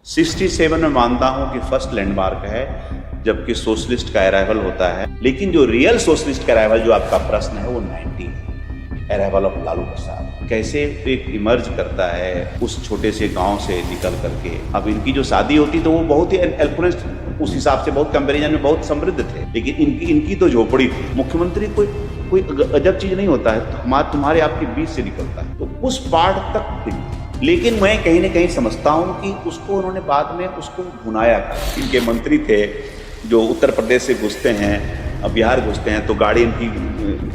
67 में मानता हूं कि फर्स्ट लैंडमार्क है, जबकि सोशलिस्ट का अराइवल होता है। लेकिन जो रियल सोशलिस्ट का अराइवल, जो आपका प्रश्न है, वो 90 है, अराइवल ऑफ लालू प्रसाद। कैसे एक इमर्ज करता है उस छोटे से गांव से निकल करके। अब इनकी जो शादी होती तो वो बहुत ही एल्फुलेंस, उस हिसाब से बहुत कंपेरिजन में बहुत समृद्ध थे, लेकिन इनकी तो झोपड़ी थी। मुख्यमंत्री कोई अजब चीज नहीं होता है, तो तुम्हारे आपके बीच से निकलता है, तो उस पार्ट तक थी। लेकिन मैं कहीं ना कहीं समझता हूं कि उसको उन्होंने बाद में उसको भुनाया था। इनके मंत्री थे जो उत्तर प्रदेश से घुसते हैं, अब बिहार घुसते हैं, तो गाड़ी इनकी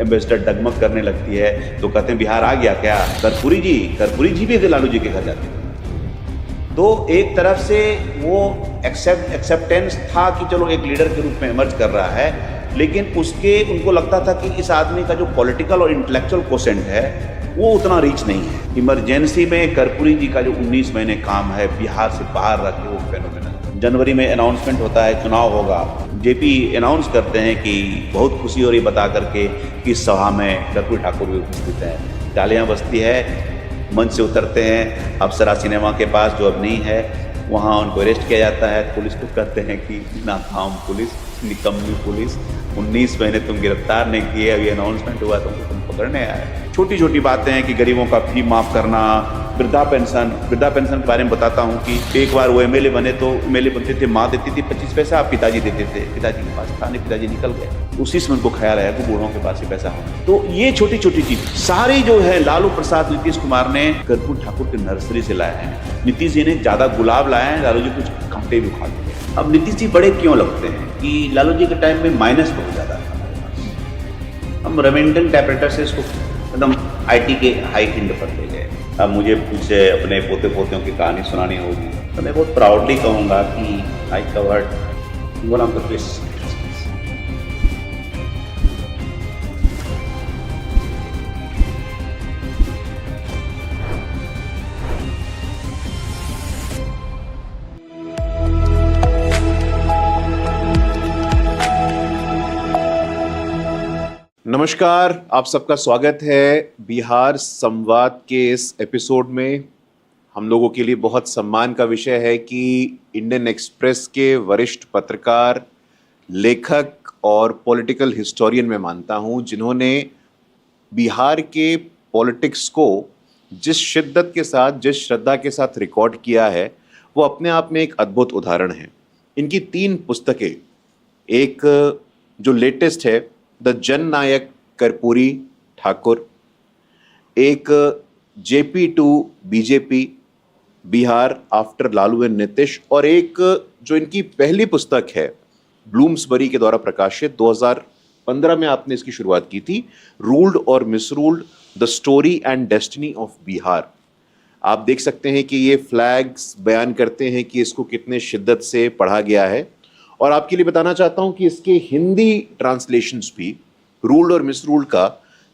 एम्बेसडर डगमग करने लगती है, तो कहते हैं बिहार आ गया क्या। कर्पूरी जी भी लालू जी के घर जाते थे। तो एक तरफ से वो एक्सेप्टेंस था कि चलो एक लीडर के रूप में इमर्ज कर रहा है, लेकिन उनको लगता था कि इस आदमी का जो पॉलिटिकल और इंटेलेक्चुअल कोसेंट है वो उतना रीच नहीं है। इमरजेंसी में कर्पूरी जी का जो 19 महीने काम है बिहार से बाहर रख के, वो फेनोमेनल। जनवरी में अनाउंसमेंट होता है, चुनाव होगा, जेपी अनाउंस करते हैं कि बहुत खुशी हो रही बता करके कि इस सभा में कर्पूरी ठाकुर भी उपस्थित हैं। तालियां बजती है, मंच से उतरते हैं अप्सरा सिनेमा के पास, जो अब नहीं है, वहाँ उनको अरेस्ट किया जाता है। पुलिस को कहते हैं कि नाकाम पुलिस, निकम्मी पुलिस, 19 महीने तुम गिरफ्तार नहीं किए, अभी अनाउंसमेंट हुआ तुम पकड़ने आए। छोटी छोटी बातें हैं कि गरीबों का फी माफ करना, वृद्धा पेंशन के बारे में बताता हूँ कि एक बार वो एमएलए बने, तो एमएलए बनते थे, माँ देती थी 25 पैसा, पिताजी देते थे, पिताजी के पास था नहीं, पिताजी निकल गए, उसी से उनको ख्याल आया कि बूढ़ों के पास ही पैसा हो। तो ये छोटी छोटी चीज सारी जो है लालू प्रसाद, नीतीश कुमार ने कर्पूरी ठाकुर के नर्सरी से लाए हैं। नीतीश जी ने ज्यादा गुलाब लाए हैं, लालू जी कुछ खमटे भी उखाड़ दिए। अब नीतीश जी बड़े क्यों लगते हैं कि लालू जी के टाइम में माइनस बहुत ज्यादा था। हम रेमेंडन टैपरेटर से इसको एकदम आईटी के हाई एंड पर ले गए। अब मुझे कुछ अपने पोते पोतियों की कहानी सुनानी होगी, तो मैं बहुत प्राउडली कहूँगा कि I covered one of the best. नमस्कार, आप सबका स्वागत है बिहार संवाद के इस एपिसोड में। हम लोगों के लिए बहुत सम्मान का विषय है कि इंडियन एक्सप्रेस के वरिष्ठ पत्रकार, लेखक और पॉलिटिकल हिस्टोरियन मैं मानता हूं, जिन्होंने बिहार के पॉलिटिक्स को जिस शिद्दत के साथ, जिस श्रद्धा के साथ रिकॉर्ड किया है, वो अपने आप में एक अद्भुत उदाहरण है। इनकी 3 पुस्तकें, एक जो लेटेस्ट है द जननायक कर्पूरी ठाकुर, एक JP to BJP Bihar after Lalu and Nitish, और एक जो इनकी पहली पुस्तक है ब्लूम्सबरी के द्वारा प्रकाशित, 2015 में आपने इसकी शुरुआत की थी, रूल्ड और misruled the story and destiny of Bihar. आप देख सकते हैं कि ये फ्लैग्स बयान करते हैं कि इसको कितने शिद्दत से पढ़ा गया है। और आपके लिए बताना चाहता हूं कि इसके हिंदी ट्रांसलेशंस भी, रूल्ड और मिसरूल्ड का,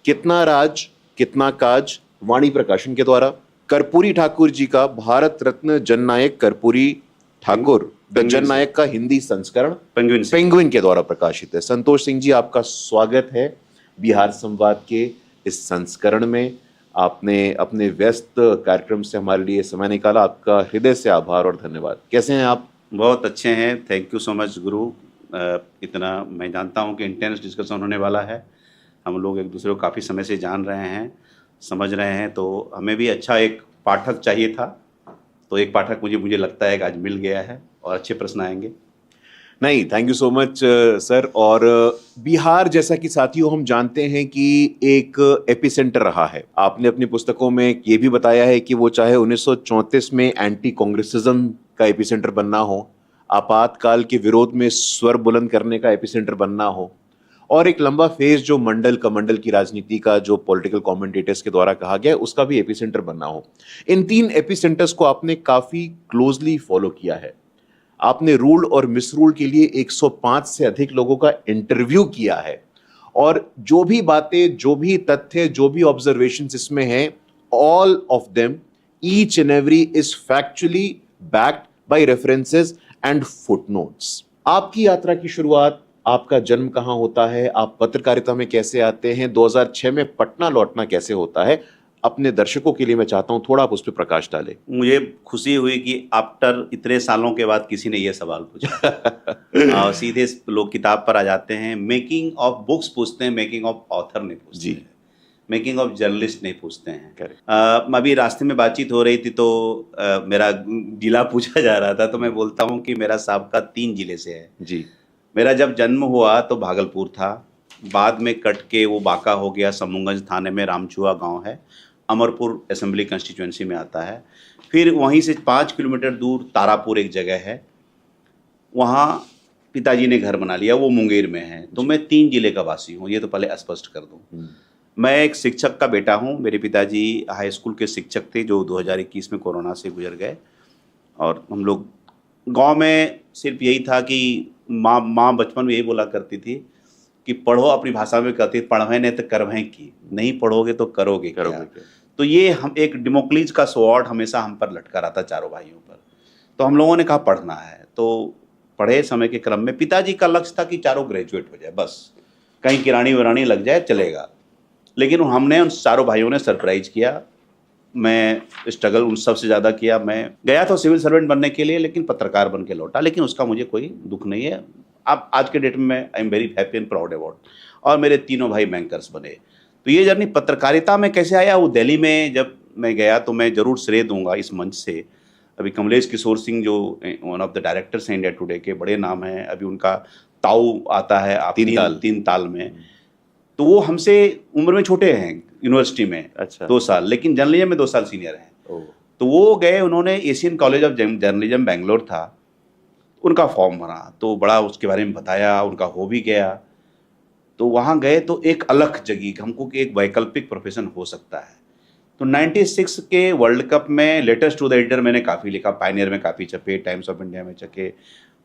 कितना राज कितना काज, वाणी प्रकाशन के द्वारा, कर्पूरी ठाकुर जी का भारत रत्न जननायक कर्पूरी ठाकुर द जननायक का हिंदी संस्करण पेंगुइन के द्वारा प्रकाशित है। संतोष सिंह जी, आपका स्वागत है बिहार संवाद के इस संस्करण में। आपने अपने व्यस्त कार्यक्रम से हमारे लिए समय निकाला, आपका हृदय से आभार और धन्यवाद। कैसे हैं आप? बहुत अच्छे हैं, थैंक यू सो मच गुरु। इतना मैं जानता हूं कि इंटेंस डिस्कशन होने वाला है। हम लोग एक दूसरे को काफ़ी समय से जान रहे हैं, समझ रहे हैं, तो हमें भी अच्छा एक पाठक चाहिए था। तो एक पाठक मुझे लगता है कि आज मिल गया है और अच्छे प्रश्न आएंगे। नहीं, thank you so much sir. और बिहार, जैसा कि साथियों हम जानते हैं कि एक एपिसेंटर रहा है। आपने अपनी पुस्तकों में ये भी बताया है कि वो चाहे 1934 में एंटी कांग्रेसिज्म का एपिसेंटर बनना हो, आपातकाल के विरोध में स्वर बुलंद करने का एपिसेंटर बनना हो, और एक लंबा फेज जो कमंडल की राजनीति का, जो पॉलिटिकल कमेंटेटर्स के द्वारा कहा गया, उसका भी एपिसेंटर बनना हो। इन 3 एपिसेंटर्स को आपने काफी क्लोजली फॉलो किया है। आपने रूल्ड और मिसरूल्ड के लिए 105 से अधिक लोगों का इंटरव्यू किया है, और जो भी बातें, जो भी तथ्य, जो भी ऑब्जर्वेशंस इसमें हैं, all of them, each and every is factually backed by references and footnotes. आपकी यात्रा की शुरुआत, आपका जन्म कहां होता है, आप पत्रकारिता में कैसे आते हैं, 2006 में पटना लौटना कैसे होता है, अपने दर्शकों के लिए मैं चाहता हूं थोड़ा आप उस पर प्रकाश डालें। मुझे खुशी हुई कि आफ्टर इतने सालों के बाद किसी ने ये सवाल पूछा। और सीधे लोग किताब पर आ जाते हैं, मेकिंग ऑफ बुक्स पूछते हैं, मेकिंग ऑफ ऑथर नहीं पूछते जी। हैं, मेकिंग ऑफ जर्नलिस्ट नहीं पूछते हैं। Correct. अभी रास्ते में बातचीत हो रही थी तो मेरा जिला पूछा जा रहा था, तो मैं बोलता हूँ कि मेरा साबका 3 जिले से है। जी। मेरा जब जन्म हुआ तो भागलपुर था, बाद में कट के वो बांका हो गया, समूहगंज थाने में रामचुआ गांव है, अमरपुर असेंबली कंस्टिट्यूएंसी में आता है। फिर वहीं से 5 किलोमीटर दूर तारापुर एक जगह है, वहाँ पिताजी ने घर बना लिया, वो मुंगेर में है। तो मैं 3 जिले का वासी हूँ, ये तो पहले स्पष्ट कर दूँ। मैं एक शिक्षक का बेटा हूँ। मेरे पिताजी हाई स्कूल के शिक्षक थे जो 2021 में कोरोना से गुजर गए। और हम लोग गांव में सिर्फ यही था कि माँ बचपन में यही बोला करती थी कि पढ़ो, अपनी भाषा में कहती थी, पढ़वें नहीं तो करवें की, नहीं पढ़ोगे तो करोगे क्या। तो ये हम एक डेमोक्रेसी का स्वॉर्ड हमेशा हम पर लटका रहा था, चारों भाइयों पर। तो हम लोगों ने कहा पढ़ना है, तो पढ़े। समय के क्रम में पिताजी का लक्ष्य था कि चारों ग्रेजुएट हो जाए, बस कहीं किरानी विरानी लग जाए चलेगा। लेकिन हमने उन चारों भाइयों ने सरप्राइज किया। मैं स्ट्रगल उन सबसे ज़्यादा किया। मैं गया तो सिविल सर्वेंट बनने के लिए, लेकिन पत्रकार बन के लौटा, लेकिन उसका मुझे कोई दुख नहीं है। अब आज के डेट में I am very happy and proud about. और मेरे तीनों भाई बैंकर्स बने। तो ये जर्नी पत्रकारिता में कैसे आया, वो दिल्ली में जब मैं गया तो मैं ज़रूर श्रेय दूंगा इस मंच से। अभी कमलेश किशोर सिंह जो वन ऑफ द डायरेक्टर्स हैं इंडिया टुडे के, बड़े नाम हैं। अभी उनका ताऊ आता है आप तीन ताल में, तो वो हमसे उम्र में छोटे हैं, यूनिवर्सिटी में। अच्छा। 2 साल, लेकिन जर्नलिज्म में 2 साल सीनियर हैं। तो वो गए, उन्होंने Asian college of journalism Bangalore था, उनका फॉर्म भरा, तो बड़ा उसके बारे में बताया, उनका हो भी गया। तो वहाँ गए तो एक अलग जगी हमको कि एक वैकल्पिक प्रोफेशन हो सकता है। तो 96 के वर्ल्ड कप में लेटर्स टू द एडिटर मैंने काफ़ी लिखा, पायनियर में काफ़ी छपे, टाइम्स ऑफ इंडिया में छपे,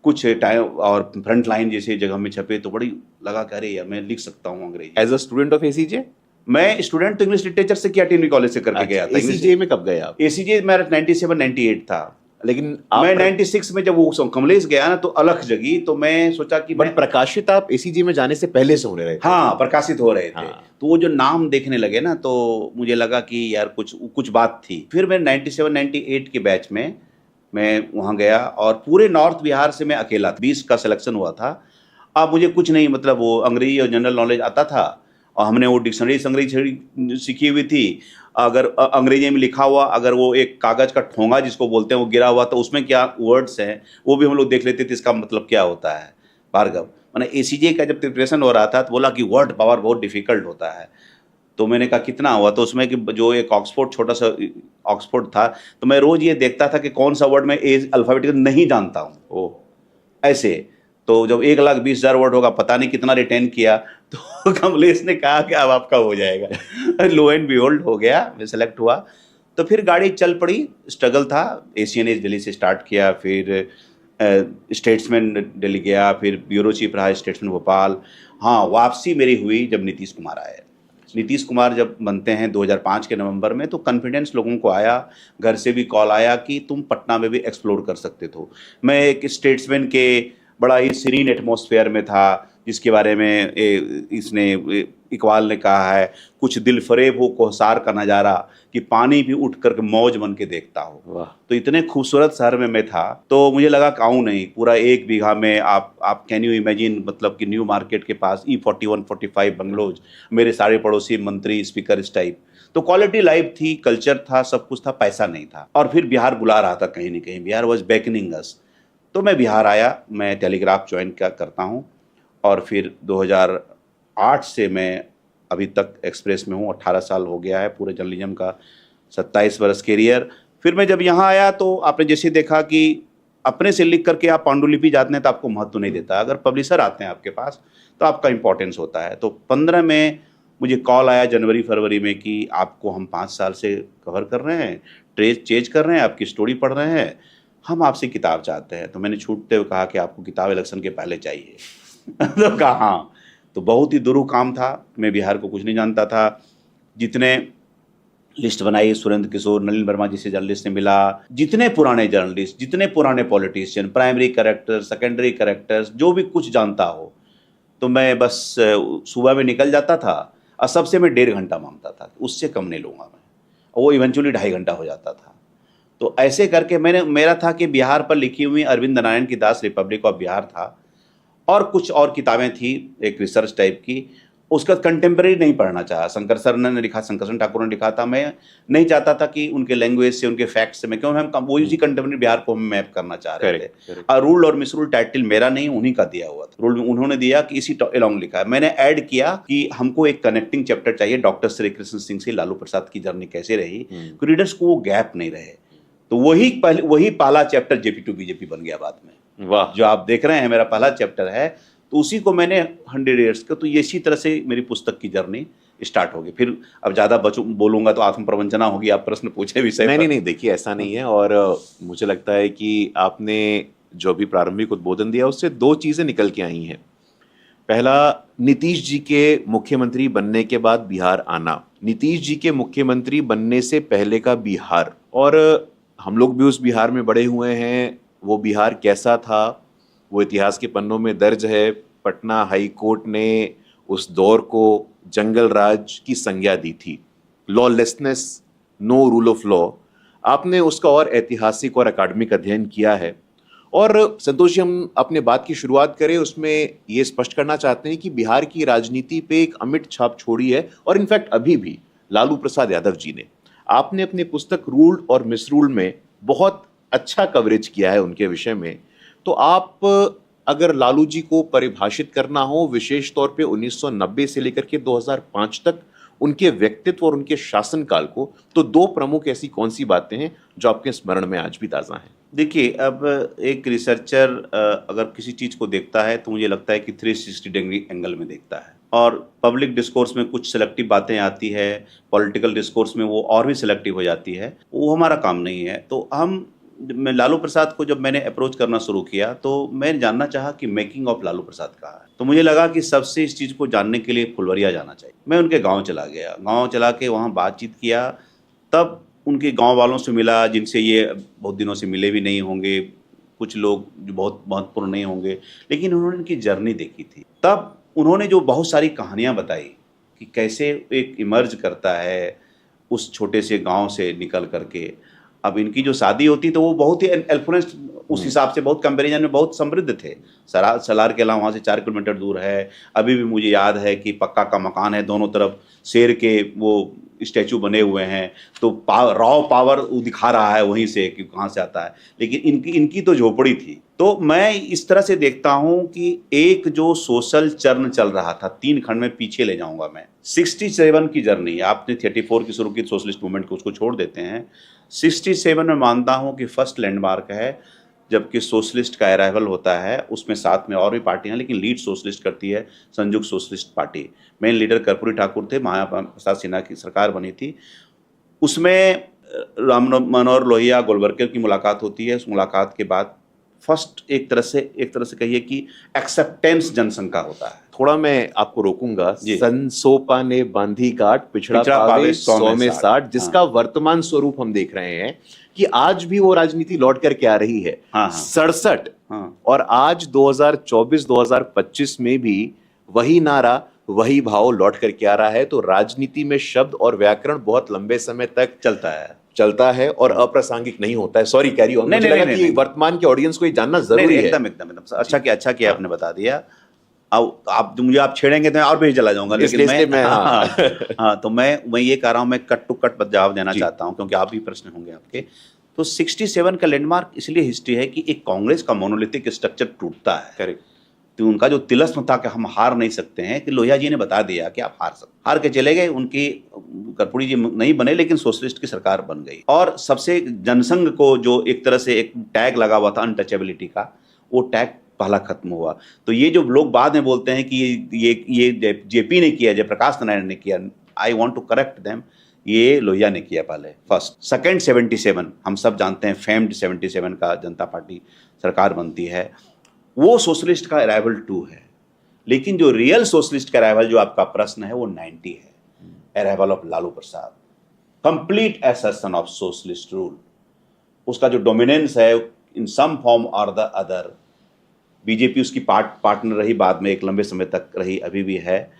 कुछ टाइम और फ्रंट लाइन जैसे जगह में छपे। तो बड़ी लगा कि अरे यार मैं लिख सकता हूँ अंग्रेजी। As a student of ACJ? मैं स्टूडेंट तो इंग्लिश लिटरेचर से किया, टीएनवी कॉलेज से करके गया था। एसीजे में कब गए आप? एसीजे मेरा 97-98 था, लेकिन मैं 96 में जब वो कमलेश गया ना तो अलग जगी। तो मैं सोचा कि बट प्रकाशित आप एसीजे में जाने से पहले से होने रहे थे? हाँ, प्रकाशित हो रहे थे। तो वो जो नाम देखने लगे ना तो मुझे लगा कि यार कुछ बात थी। फिर मैं 97-98 के बैच में मैं वहाँ गया और पूरे नॉर्थ बिहार से मैं अकेला 20 का सिलेक्शन हुआ था। अब मुझे कुछ नहीं, मतलब वो अंग्रेजी और जनरल नॉलेज आता था और हमने वो डिक्शनरी सीखी हुई थी। अगर अंग्रेजी में लिखा हुआ, अगर वो एक कागज़ का ठोंगा जिसको बोलते हैं वो गिरा हुआ, तो उसमें क्या वर्ड्स हैं वो भी हम लोग देख लेते थे, इसका मतलब क्या होता है। भार्गव मैंने एसीजे का जब प्रिपरेशन हो रहा था तो बोला कि वर्ड पावर बहुत डिफिकल्ट होता है। तो मैंने कहा कितना हुआ, तो उसमें कि जो एक ऑक्सफोर्ड, छोटा सा ऑक्सफोर्ड था, तो मैं रोज़ ये देखता था कि कौन सा वर्ड मैं अल्फ़ाबेटिकल नहीं जानता हूँ। ओह, ऐसे तो जब 1,20,000 वर्ड होगा, पता नहीं कितना रिटेन किया। तो कमलेश ने कहा कि अब आपका हो जाएगा। लो एंड बिहोल्ड हो गया, मैं सेलेक्ट हुआ। तो फिर गाड़ी चल पड़ी, स्ट्रगल था। एशियन एज दिल्ली से स्टार्ट किया, फिर स्टेट्समैन दिल्ली गया, फिर ब्यूरो चीफ रहा स्टेट्समैन भोपाल। हाँ, वापसी मेरी हुई जब नीतीश कुमार आए। नीतीश कुमार जब बनते हैं 2005 के नवंबर में, तो कॉन्फिडेंस लोगों को आया, घर से भी कॉल आया कि तुम पटना में भी एक्सप्लोर कर सकते हो। मैं एक स्टेट्समैन के बड़ा ही सीरीन एटमॉस्फेयर में था, जिसके बारे में इसने इकबाल ने कहा है, कुछ दिल फरेब हो कोहसार का नज़ारा कि पानी भी उठ कर मौज बन के देखता हो। तो इतने खूबसूरत शहर में मैं था, तो मुझे लगा कि आऊँ नहीं। पूरा 1 बीघा में आप कैन यू इमेजिन, मतलब कि न्यू मार्केट के पास E41, 45 बंगलोज, मेरे सारे पड़ोसी मंत्री, स्पीकर, इस टाइप। तो क्वालिटी लाइफ थी, कल्चर था, सब कुछ था, पैसा नहीं था। और फिर बिहार बुला रहा था कहीं ना कहीं, बिहार वॉज बैकनिंग अस। तो मैं बिहार आया, मैं टेलीग्राफ ज्वाइन करता हूँ और फिर 2008 से मैं अभी तक एक्सप्रेस में हूँ। 18 साल हो गया है पूरे जर्नलिज्म का, 27 वर्ष कैरियर। फिर मैं जब यहाँ आया तो आपने जैसे देखा कि अपने से लिख करके आप पांडुलिपि जाते हैं तो आपको महत्व नहीं देता, अगर पब्लिशर आते हैं आपके पास तो आपका इंपॉर्टेंस होता है। तो 15 में मुझे कॉल आया जनवरी फरवरी में कि आपको हम 5 साल से कवर कर रहे हैं, चेज कर रहे हैं, आपकी स्टोरी पढ़ रहे हैं, हम आपसे किताब चाहते हैं। तो मैंने छूटते हुए कहा कि आपको किताब इलेक्शन के पहले चाहिए। तो कहा हाँ। तो बहुत ही दुरूह काम था, मैं बिहार को कुछ नहीं जानता था। जितने लिस्ट बनाई, सुरेंद्र किशोर, नलिन वर्मा जैसे जर्नलिस्ट ने मिला, जितने पुराने जर्नलिस्ट, जितने पुराने politician, primary characters, secondary characters, जो भी कुछ जानता हो, तो मैं बस सुबह में निकल जाता था और सबसे मैं 1.5 घंटा मांगता था, उससे कम नहीं लूँगा मैं। और वो इवेंचुअली 2.5 घंटा हो जाता था। तो ऐसे करके मेरा था कि बिहार पर लिखी हुई अरविंद नारायण की दास रिपब्लिक ऑफ बिहार था, और कुछ और किताबें थी एक रिसर्च टाइप की, उसका कंटेम्प्रेरी नहीं पढ़ना चाहा। शंकर सर ने लिखा, शंकर सिंह ठाकुर ने लिखा था, मैं नहीं चाहता था कि उनके लैंग्वेज से, उनके फैक्ट्स से मैं, क्यों हम वो इसी कंटेम्प्रेरी बिहार को हम मैप करना चाह रहे थे। और रूल और मिसरूल टाइटल मेरा नहीं, उन्हीं का दिया हुआ था। रूल उन्होंने दिया कि इसी अलॉन्ग लिखा है। मैंने ऐड किया कि हमको एक कनेक्टिंग चैप्टर चाहिए डॉक्टर श्री कृष्ण सिंह से लालू प्रसाद की जर्नी कैसे रही, रीडर्स को वो गैप नहीं रहे। तो वही पहला चैप्टर जेपी टू बीजेपी बन गया बाद में। वाह, जो आप देख रहे हैं मेरा पहला चैप्टर है, तो उसी को मैंने 100 ईयर्स का, तो ये इसी तरह से मेरी पुस्तक की जर्नी स्टार्ट होगी। फिर अब ज़्यादा बोलूंगा तो आत्म प्रवंचना होगी, आप प्रश्न पूछे विषय पर। नहीं, देखिए ऐसा नहीं है। और मुझे लगता है कि आपने जो भी प्रारंभिक उद्बोधन दिया उससे 2 चीज़ें निकल के आई हैं। पहला, नीतीश जी के मुख्यमंत्री बनने के बाद बिहार आना, नीतीश जी के मुख्यमंत्री बनने से पहले का बिहार, और हम लोग भी उस बिहार में बड़े हुए हैं। वो बिहार कैसा था वो इतिहास के पन्नों में दर्ज है। पटना हाई कोर्ट ने उस दौर को जंगल राज की संज्ञा दी थी, lawlessness, no rule of law. आपने उसका और ऐतिहासिक और अकादमिक अध्ययन किया है। और संतोष जी, हम अपने बात की शुरुआत करें उसमें ये स्पष्ट करना चाहते हैं कि बिहार की राजनीति पे एक अमिट छाप छोड़ी है, और इनफैक्ट अभी भी लालू प्रसाद यादव जी ने। आपने अपनी पुस्तक रूल और मिसरूल में बहुत अच्छा कवरेज किया है उनके विषय में। तो आप अगर लालू जी को परिभाषित करना हो विशेष तौर पे 1990 से लेकर के 2005 तक उनके व्यक्तित्व और उनके शासनकाल को, तो 2 प्रमुख ऐसी कौन सी बातें हैं जो आपके स्मरण में आज भी ताज़ा हैं? देखिए, अब एक रिसर्चर अगर किसी चीज़ को देखता है तो मुझे लगता है कि 360 डिग्री एंगल में देखता है, और पब्लिक डिस्कोर्स में कुछ सेलेक्टिव बातें आती है, पॉलिटिकल डिस्कोर्स में वो और भी सेलेक्टिव हो जाती है। वो हमारा काम नहीं है। तो मैं लालू प्रसाद को जब मैंने अप्रोच करना शुरू किया तो मैं जानना चाहा कि मेकिंग ऑफ लालू प्रसाद कहाँ है। तो मुझे लगा कि सबसे इस चीज़ को जानने के लिए फुलवरिया जाना चाहिए। मैं उनके गांव चला गया, गांव चला के वहाँ बातचीत किया, तब उनके गांव वालों से मिला जिनसे ये बहुत दिनों से मिले भी नहीं होंगे, कुछ लोग जो बहुत महत्वपूर्ण नहीं होंगे, लेकिन उन्होंने इनकी जर्नी देखी थी। तब उन्होंने जो बहुत सारी कहानियाँ बताई कि कैसे एक इमर्ज करता है उस छोटे से गाँव से निकल करके। अब इनकी जो शादी होती तो वो बहुत ही एल्फोरेंस, उस हिसाब से बहुत कंपैरिजन में बहुत समृद्ध थे। सलार के अलावा वहाँ से 4 किलोमीटर दूर है। अभी भी मुझे याद है कि पक्का का मकान है, दोनों तरफ शेर के वो स्टैचू बने हुए हैं, तो रॉ पावर दिखा रहा है वहीं से कि कहाँ से आता है। लेकिन इनकी तो झोपड़ी थी। तो मैं इस तरह से देखता हूँ कि एक जो सोशल चर्न चल रहा था, 3 खंड में पीछे ले जाऊंगा मैं। 67 की जर्नी, आपने 34 की शुरू की सोशलिस्ट मूवमेंट को, उसको छोड़ देते हैं। 67 में मानता हूँ कि फर्स्ट लैंडमार्क है, जबकि सोशलिस्ट का अराइवल होता है। उसमें साथ में और भी पार्टियां, लेकिन लीड सोशलिस्ट करती है संयुक्त socialist party. Main leader Karpoori Thakur थे, माया प्रसाद सिन्हा की सरकार बनी थी। उसमें राम मनोहर लोहिया गोलवरकर की मुलाकात होती है। उस मुलाकात के बाद फर्स्ट एक तरह से कहिए कि एक्सेप्टेंस जनसंघ का होता है। थोड़ा मैं आपको रोकूंगा। संसोपा ने बांधी गांठ, पिछड़ा पावे 100 में 60, जिसका वर्तमान स्वरूप हम देख रहे हैं कि आज भी वो राजनीति लौट करके आ रही है। 67 और आज 2024-2025 में भी वही नारा, वही भाव लौट करके आ रहा है। तो राजनीति में शब्द और व्याकरण बहुत लंबे समय तक चलता है और अप्रासंगिक नहीं होता है। Sorry, carry on. मुझे लगा कि वर्तमान के ऑडियंस को ये जानना जरूरी है। एकदम अच्छा किया आपने बता दिया। अब आप छेड़ेंगे तो मैं और भी चला जाऊंगा, लेकिन मैं तो मैं ये कह रहा हूँ, मैं कट टू कट जवाब देना चाहता हूँ क्योंकि आप भी प्रश्न होंगे आपके। तो 67 का लैंडमार्क इसलिए हिस्ट्री है कि एक कांग्रेस का मोनोलिथिक स्ट्रक्चर टूटता है। करेक्ट। तो उनका जो तिलस्म था कि हम हार नहीं सकते हैं, कि लोहिया जी ने बता दिया कि आप हार के चले गए। उनकी कर्पूरी जी नहीं बने, लेकिन सोशलिस्ट की सरकार बन गई। और सबसे जनसंघ को जो एक तरह से एक टैग लगा हुआ था अनटचेबिलिटी का, वो टैग पहला खत्म हुआ। तो ये जो लोग बाद में बोलते हैं कि ये जेपी ने किया, जयप्रकाश नारायण ने किया, I want to correct them, ये लोहिया ने किया पहले फर्स्ट। सेकेंड 77, हम सब जानते हैं फेम्ड 77 का जनता पार्टी सरकार बनती है, वो सोशलिस्ट का अराइवल 2 है। लेकिन जो रियल सोशलिस्ट का अराइवल, जो आपका प्रश्न है, वो 90 है, arrival of Lalu Prasad, complete accession of socialist rule. उसका जो डोमिनेंस है इन सम फॉर्म और द अदर, बीजेपी उसकी पार्टनर रही, बाद में एक लंबे समय तक रही, अभी भी है।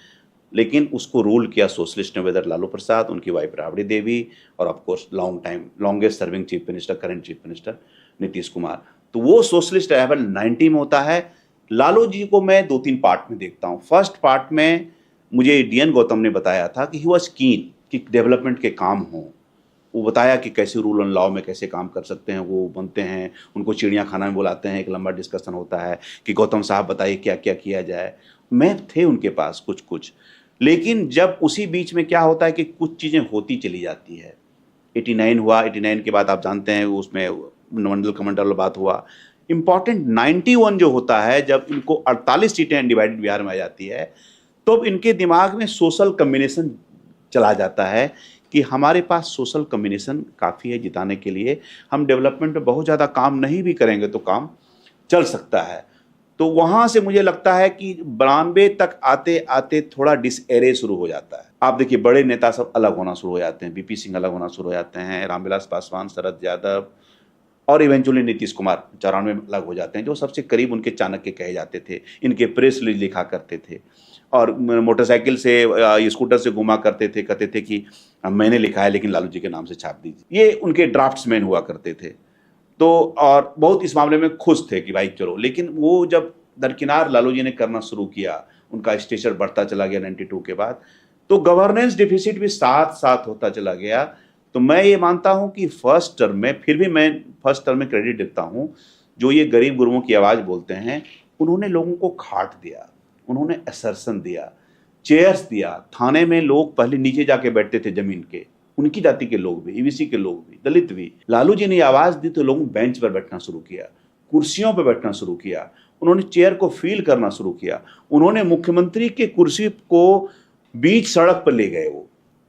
लेकिन उसको रूल किया सोशलिस्ट ने, वेदर लालू प्रसाद, उनकी वाइफ राबड़ी देवी और of course longest serving chief minister, current chief minister Nitish Kumar. तो वो सोशलिस्ट अराइवल 90 में होता है। लालू जी को मैं 2-3 पार्ट में देखता हूँ। फर्स्ट पार्ट में मुझे DN गौतम ने बताया था कि ही वॉज कीन कि डेवलपमेंट के काम हों। वो बताया कि कैसे रूल एंड लॉ में कैसे काम कर सकते हैं, वो बनते हैं, उनको चिड़ियाखाना में बुलाते हैं, एक लंबा डिस्कशन होता है कि गौतम साहब बताइए क्या क्या किया जाए। मैप थे उनके पास कुछ कुछ, लेकिन जब उसी बीच में क्या होता है कि कुछ चीज़ें होती चली जाती है। 89 हुआ, 89 के बाद आप जानते हैं उसमें मंडल कमंडल बात हुआ। इम्पॉर्टेंट 91 जो होता है, जब इनको 48 सीटें अनडिवाइडेड बिहार में आ जाती है, तो इनके दिमाग में सोशल कम्बिनेशन चला जाता है कि हमारे पास सोशल कम्बिनेशन काफ़ी है जिताने के लिए, हम डेवलपमेंट में बहुत ज़्यादा काम नहीं भी करेंगे तो काम चल सकता है। तो वहाँ से मुझे लगता है कि 92 तक आते आते थोड़ा डिसएरे शुरू हो जाता है। आप देखिए बड़े नेता सब अलग होना शुरू हो जाते हैं, VP सिंह अलग होना शुरू हो जाते हैं, रामविलास पासवान, शरद यादव और इवेंचुअली नीतीश कुमार 94 में अलग हो जाते हैं, जो सबसे करीब उनके चाणक्य कहे जाते थे, इनके प्रेस रिलीज लिखा करते थे और मोटरसाइकिल से स्कूटर से घुमा करते थे, कहते थे कि मैंने लिखा है लेकिन लालू जी के नाम से छाप दीजिए। ये उनके ड्राफ्ट्समैन हुआ करते थे। तो और बहुत इस मामले में खुश थे कि भाई चलो, लेकिन वो जब दरकिनार लालू जी ने करना शुरू किया, उनका स्टेचर बढ़ता चला गया 92 के बाद, तो गवर्नेंस डिफिसिट भी साथ साथ होता चला गया। तो मैं ये मानता हूं कि फर्स्ट टर्म में, फिर भी मैं फर्स्ट टर्म में क्रेडिट देता हूं, जो ये गरीब गुरुओं की आवाज़ बोलते हैं, उन्होंने लोगों को खाट दिया, उन्होंने असर्सन दिया, चेयर्स दिया। थाने में लोग पहले नीचे जाके बैठते थे जमीन के, उनकी जाति के लोग भी, EBC के लोग भी, दलित भी। लालू जी ने आवाज़ दी तो लोगों ने बेंच पर बैठना शुरू किया, कुर्सियों पर बैठना शुरू किया, उन्होंने चेयर को फील करना शुरू किया। उन्होंने मुख्यमंत्री के कुर्सी को बीच सड़क पर ले गए, वो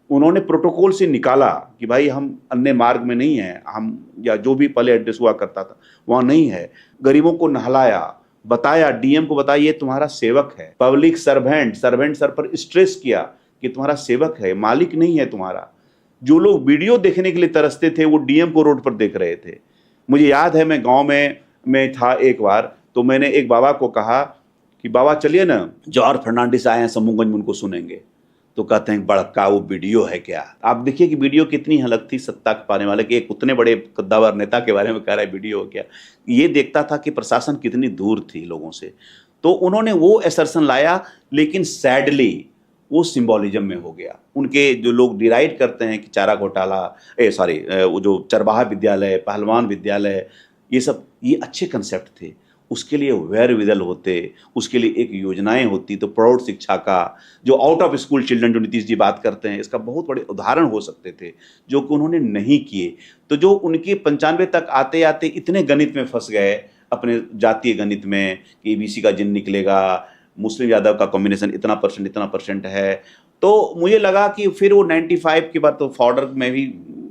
उन्होंने प्रोटोकॉल से निकाला कि भाई हम अन्य मार्ग में नहीं हैं, हम या जो भी पहले एड्रेस हुआ करता था वहाँ नहीं है। गरीबों को नहलाया, बताया, DM को बताया ये तुम्हारा सेवक है, पब्लिक सर्वेंट सर पर स्ट्रेस किया कि तुम्हारा सेवक है, मालिक नहीं है तुम्हारा। जो लोग वीडियो देखने के लिए तरसते थे वो DM को रोड पर देख रहे थे। मुझे याद है मैं गाँव में था एक बार, तो मैंने एक बाबा को कहा कि बाबा चलिए ना, जॉर्ज फर्नांडिस आए हैं शंभूगंज में, उनको सुनेंगे। तो कहते हैं बड़का वो वीडियो है क्या। आप देखिए कि वीडियो कितनी हलक थी सत्ता पाने वाले के, एक उतने बड़े कद्दावर नेता के बारे में कह रहा है वीडियो हो क्या। ये देखता था कि प्रशासन कितनी दूर थी लोगों से। तो उन्होंने वो असर्सन लाया, लेकिन सैडली वो सिंबॉलिज्म में हो गया। उनके जो लोग डिराइड करते हैं कि चारा घोटाला, वो जो चरवाहा विद्यालय, पहलवान विद्यालय, ये सब ये अच्छे कंसेप्ट थे। उसके लिए वेयर विदल होते, उसके लिए एक योजनाएं होती, तो प्रौढ़ शिक्षा का जो आउट ऑफ स्कूल चिल्ड्रन जो नीतीश जी बात करते हैं, इसका बहुत बड़े उदाहरण हो सकते थे, जो कि उन्होंने नहीं किए। तो जो उनके 95 तक आते आते इतने गणित में फंस गए, अपने जातीय गणित में कि EBC का जिन निकलेगा, मुस्लिम यादव का कॉम्बिनेशन इतना परसेंट है। तो मुझे लगा कि फिर वो 95 के बाद तो फॉर्डर में भी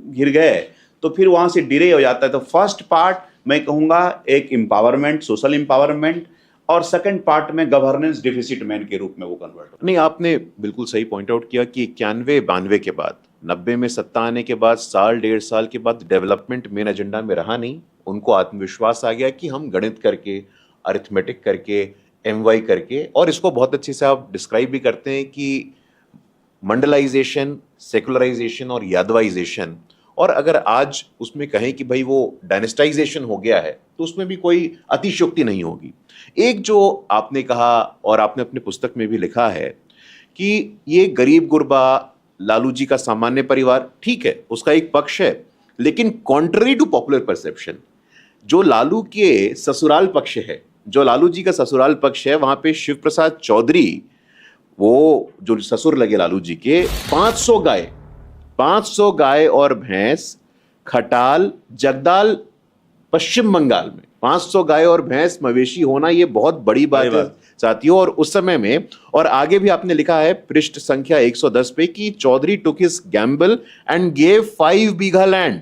घिर गए, तो फिर वहाँ से डिले हो जाता है। तो फर्स्ट पार्ट मैं कहूँगा एक एम्पावरमेंट, सोशल एम्पावरमेंट, और सेकंड पार्ट में गवर्नेंस डिफिसिट मैन के रूप में वो कन्वर्ट हो। नहीं, आपने बिल्कुल सही पॉइंट आउट किया कि 91-92 के बाद, 90 में सत्ता आने के बाद साल 1.5 साल के बाद डेवलपमेंट मेन एजेंडा में रहा नहीं। उनको आत्मविश्वास आ गया कि हम गणित करके, अरिथमेटिक करके, MY करके, और इसको बहुत अच्छे से आप डिस्क्राइब भी करते हैं कि मंडलाइजेशन, सेकुलराइजेशन और यादवाइजेशन, और अगर आज उसमें कहें कि भाई वो डायनेस्टाइजेशन हो गया है, तो उसमें भी कोई अतिशयोक्ति नहीं होगी। एक जो आपने कहा और आपने अपने पुस्तक में भी लिखा है कि ये गरीब गुरबा लालू जी का सामान्य परिवार, ठीक है, उसका एक पक्ष है, लेकिन कॉन्ट्ररी टू पॉपुलर परसेप्शन, जो लालू के ससुराल पक्ष है, जो लालू जी का ससुराल पक्ष है, वहां पे शिव प्रसाद चौधरी, वो जो ससुर लगे लालू जी के, 500 गाय और भैंस खटाल जगदाल पश्चिम बंगाल में 500 गाय और भैंस मवेशी होना, ये बहुत बड़ी बात है साथियों। और उस समय में, और आगे भी आपने लिखा है पृष्ठ संख्या 110 पे कि Chaudhary took his gamble and gave 5 bigha land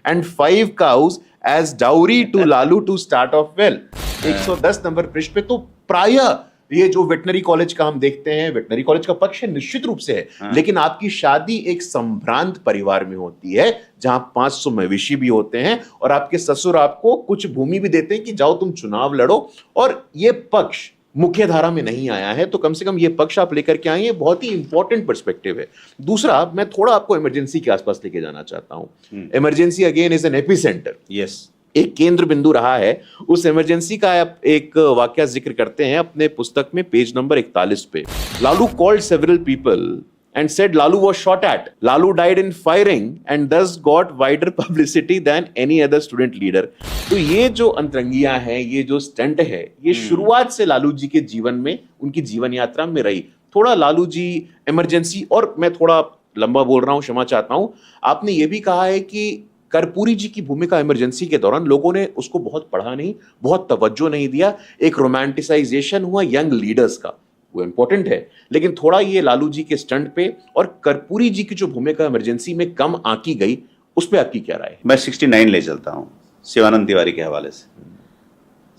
and 5 cows as dowry to Lalu to start off well. 110 number पृष्ठ पे। तो प्रायः ये जो वेटनरी कॉलेज का हम देखते हैं, वेटनरी कॉलेज का पक्ष है, निश्चित रूप से है, लेकिन आपकी शादी एक संभ्रांत परिवार में होती है जहां 500 मवेशी भी होते हैं, और आपके ससुर आपको कुछ भूमि भी देते हैं कि जाओ तुम चुनाव लड़ो। और ये पक्ष मुख्य धारा में नहीं आया है, तो कम से कम ये पक्ष आप लेकर के आए, ये बहुत ही इंपॉर्टेंट पर्सपेक्टिव है। दूसरा, मैं थोड़ा आपको इमरजेंसी के आसपास लेके जाना चाहता हूं। Emergency again is an epicentre, yes, एक केंद्र बिंदु रहा है। उस इमरजेंसी का आप एक वाकया जिक्र करते हैं अपने पुस्तक में पेज नंबर 41 पे। Lalu called several people and said Lalu was shot at. Lalu died in firing and thus got wider publicity than any other student leader. तो ये जो अंतरंगियां हैं, ये जो स्टंट है, ये शुरुआत से लालू जी के जीवन में, उनकी जीवन यात्रा में रही। थोड़ा लालू जी इमरजेंसी, और मैं थोड़ा लंबा बोल रहा हूं, क्षमा चाहता हूं। आपने ये भी कहा है कि कर्पूरी जी की भूमिका इमरजेंसी के दौरान लोगों ने उसको बहुत पढ़ा नहीं, बहुत तवज्जो नहीं दिया, एक रोमांटिसाइजेशन हुआ यंग लीडर्स का, वो इंपॉर्टेंट है। लेकिन थोड़ा ये लालू जी के स्टंट पे और कर्पूरी जी की जो भूमिका इमरजेंसी में कम आंकी गई, उस पे आपकी क्या राय है? मैं 69 ले चलता हूं शिवानंद तिवारी के हवाले से।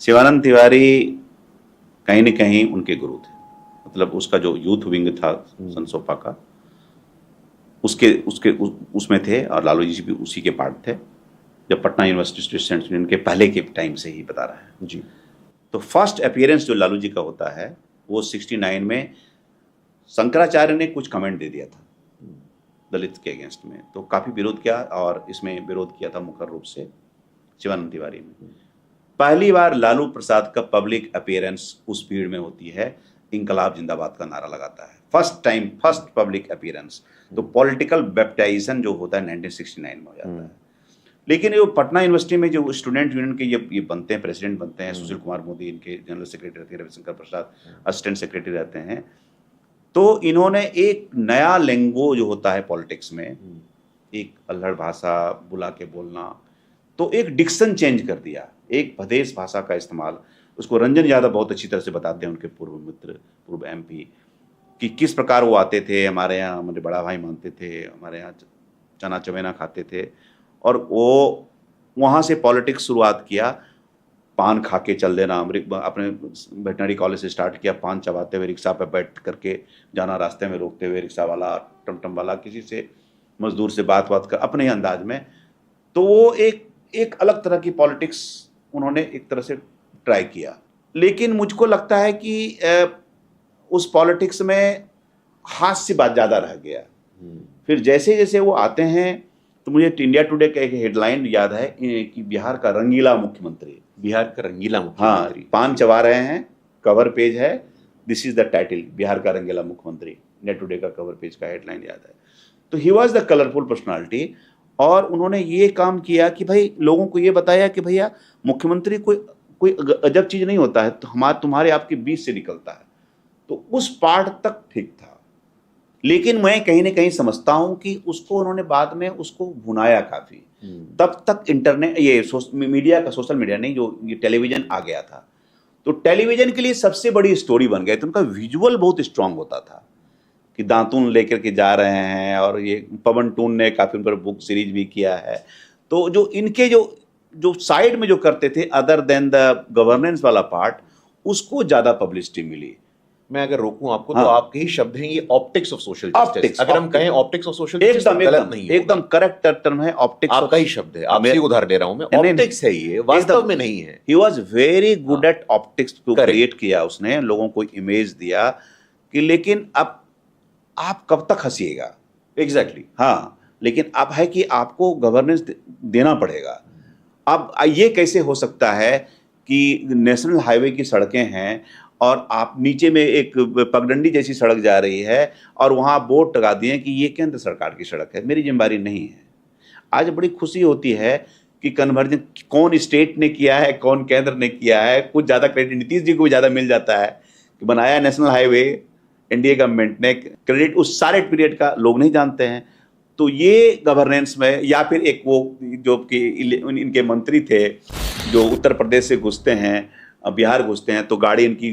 शिवानंद तिवारी कहीं न कहीं उनके गुरु थे, मतलब उसका जो यूथ विंग था सनसोफा का, उसमें थे, और लालू जी भी उसी के पार्ट थे। जब पटना यूनिवर्सिटी स्टूडेंट्स यूनियन के पहले के टाइम से ही बता रहा है जी। तो फर्स्ट अपीयरेंस जो लालू जी का होता है वो 69 में शंकराचार्य ने कुछ कमेंट दे दिया था दलित के अगेंस्ट में, तो काफ़ी विरोध किया, और इसमें विरोध किया था मुख्य रूप से शिवानंद तिवारी ने। पहली बार लालू प्रसाद का पब्लिक अपीयरेंस उस भीड़ में होती है, इंकलाब जिंदाबाद का नारा लगाता है, first time, first public appearance. तो पॉलिटिकल बैप्टाइजेशन जो होता है 1969 में हो जाता है। लेकिन ये पटना यूनिवर्सिटी में जो स्टूडेंट यूनियन के ये बनते हैं, प्रेसिडेंट बनते हैं, सुशील कुमार मोदी इनके जनरल सेक्रेटरी रहते हैं, रविशंकर प्रसाद असिस्टेंट सेक्रेटरी रहते हैं। तो इन्होंने एक नया लैंग्वेज जो होता है पॉलिटिक्स में, एक अल्हड़ भाषा बुला के बोलना, तो एक डिक्शन चेंज कर दिया, एक भदेश भाषा का इस्तेमाल। उसको रंजन यादव बहुत अच्छी तरह से बताते हैं, उनके पूर्व मित्र, पूर्व MP, कि किस प्रकार वो आते थे हमारे यहाँ, हमारे बड़ा भाई मानते थे, हमारे यहाँ चना चवेना खाते थे, और वो वहाँ से पॉलिटिक्स शुरुआत किया। पान खा के चल देना, अपने वेटनरी कॉलेज से स्टार्ट किया, पान चबाते हुए रिक्शा पर बैठ करके जाना, रास्ते में रोकते हुए रिक्शा वाला, टमटम वाला, किसी से मजदूर से बात कर अपने अंदाज में। तो वो एक अलग तरह की पॉलिटिक्स उन्होंने एक तरह से ट्राई किया। लेकिन मुझको लगता है कि उस पॉलिटिक्स में हास्य बात ज़्यादा रह गया। फिर जैसे जैसे वो आते हैं, तो मुझे इंडिया टुडे का एक हेडलाइन याद है कि बिहार का रंगीला मुख्यमंत्री, बिहार का रंगीला मुख्यमंत्री। हाँ, पान चबा रहे हैं, कवर पेज है, this is the title, Bihar का रंगीला मुख्यमंत्री, इंडिया टुडे का कवर पेज का हेडलाइन याद है। तो he was the colourful personality, और उन्होंने ये काम किया कि भाई लोगों को ये बताया कि भैया मुख्यमंत्री कोई अजब चीज़ नहीं होता है, तो तुम्हारे आपके बीच से निकलता है। तो उस पार्ट तक ठीक था। लेकिन मैं कहीं ना कहीं समझता हूं कि उसको उन्होंने बाद में उसको भुनाया काफ़ी। तब तक इंटरनेट, ये मीडिया का, सोशल मीडिया नहीं, जो ये टेलीविज़न आ गया था, तो टेलीविज़न के लिए सबसे बड़ी स्टोरी बन गई। तो उनका विजुअल बहुत स्ट्रांग होता था कि दातून लेकर के जा रहे हैं, और ये पवन टून ने काफ़ी उन पर बुक सीरीज भी किया है। तो जो इनके जो साइड में जो करते थे, अदर देन द गवर्नेंस वाला पार्ट, उसको ज़्यादा पब्लिसिटी मिली। मैं अगर रोकूं आपको, हाँ, तो आपके ही शब्द हैं, ये ऑप्टिक्स ऑफ सोशल जस्टिस। अगर हम कहें ऑप्टिक्स ऑफ सोशल जस्टिस, गलत नहीं है, एकदम करेक्ट टर्म है, ऑप्टिक्स। आपका ही शब्द है, आपसे उधार ले रहा हूं मैं, ऑप्टिक्स है, ये वास्तव में नहीं है। He was very good at optics to create किया उसने, लोगों को इमेज दिया कि लेकिन अब आप कब तक हंसिएगा। एग्जैक्टली। हाँ, लेकिन अब है कि आपको गवर्नेंस देना पड़ेगा। अब ये कैसे हो सकता है कि नेशनल हाईवे की सड़कें हैं और आप नीचे में एक पगडंडी जैसी सड़क जा रही है और वहाँ बोर्ड लगा दिए कि ये केंद्र सरकार की सड़क है, मेरी जिम्मेदारी नहीं है। आज बड़ी खुशी होती है कि कन्वर्जन कौन स्टेट ने किया है, कौन केंद्र ने किया है। कुछ ज़्यादा क्रेडिट नीतीश जी को भी ज़्यादा मिल जाता है कि बनाया नेशनल हाईवे एनडीए गवर्नमेंट ने, क्रेडिट उस सारे पीरियड का लोग नहीं जानते हैं। तो ये गवर्नेंस में, या फिर एक वो जो कि इनके मंत्री थे जो उत्तर प्रदेश से घुसते हैं, बिहार घुसते हैं, तो गाड़ी इनकी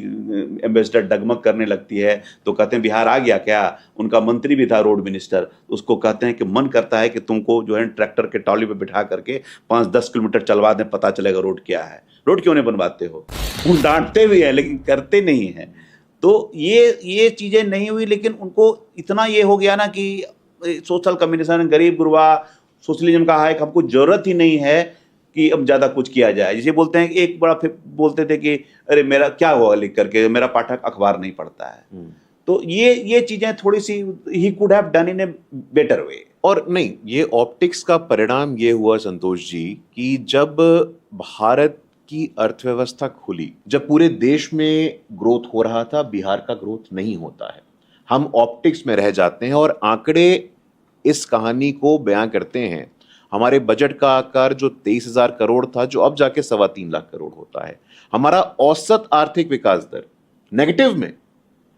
एम्बेसडर डगमग करने लगती है, तो कहते हैं बिहार आ गया क्या। उनका मंत्री भी था रोड मिनिस्टर, उसको कहते हैं कि मन करता है कि तुमको जो है ट्रैक्टर के ट्रॉली पे बिठा करके 5-10 किलोमीटर चलवा दें, पता चलेगा रोड क्या है, रोड क्यों नहीं बनवाते हो। वो डांटते भी हैं लेकिन करते नहीं हैं। तो ये चीज़ें नहीं हुई, लेकिन उनको इतना ये हो गया ना कि सोशल कम्युनिकेशन, गरीब गुरबा, सोशलिज्म का है कि हमको ज़रूरत ही नहीं है कि अब ज्यादा कुछ किया जाए। जैसे बोलते हैं कि एक बड़ा फिर बोलते थे कि अरे मेरा क्या हुआ लिख करके, मेरा पाठक अखबार नहीं पढ़ता है। तो ये चीजें थोड़ी सी ही could have done in a better way. और नहीं, ये ऑप्टिक्स का परिणाम ये हुआ संतोष जी कि जब भारत की अर्थव्यवस्था खुली, जब पूरे देश में ग्रोथ हो रहा था, बिहार का ग्रोथ नहीं होता है। हम ऑप्टिक्स में रह जाते हैं और आंकड़े इस कहानी को बयां करते हैं। हमारे बजट का आकार जो 23,000 करोड़ था, जो अब जाके 3.25 लाख करोड़ होता है। हमारा औसत आर्थिक विकास दर नेगेटिव में,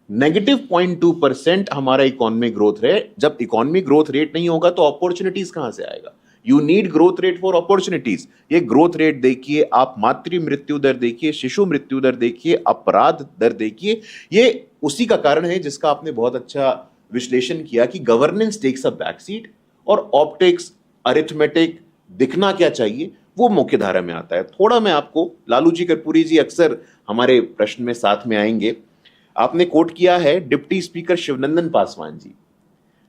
-0.2% हमारा इकोनॉमिक ग्रोथ रेट। जब इकोनॉमिक ग्रोथ रेट नहीं होगा तो अपॉर्चुनिटीज कहां से आएगा? You need growth rate for opportunities. ये ग्रोथ रेट देखिए, आप मातृ मृत्यु दर देखिए, शिशु मृत्यु दर देखिए, अपराध दर देखिए। ये उसी का कारण है जिसका आपने बहुत अच्छा विश्लेषण किया कि governance takes a back seat और ऑप्टिक्स, अरिथमेटिक, दिखना क्या चाहिए वो मुख्य धारा में आता है। थोड़ा मैं आपको, लालू जी कर्पूरी जी अक्सर हमारे प्रश्न में साथ में आएंगे। आपने कोट किया है deputy speaker Shivnandan Paswan ji.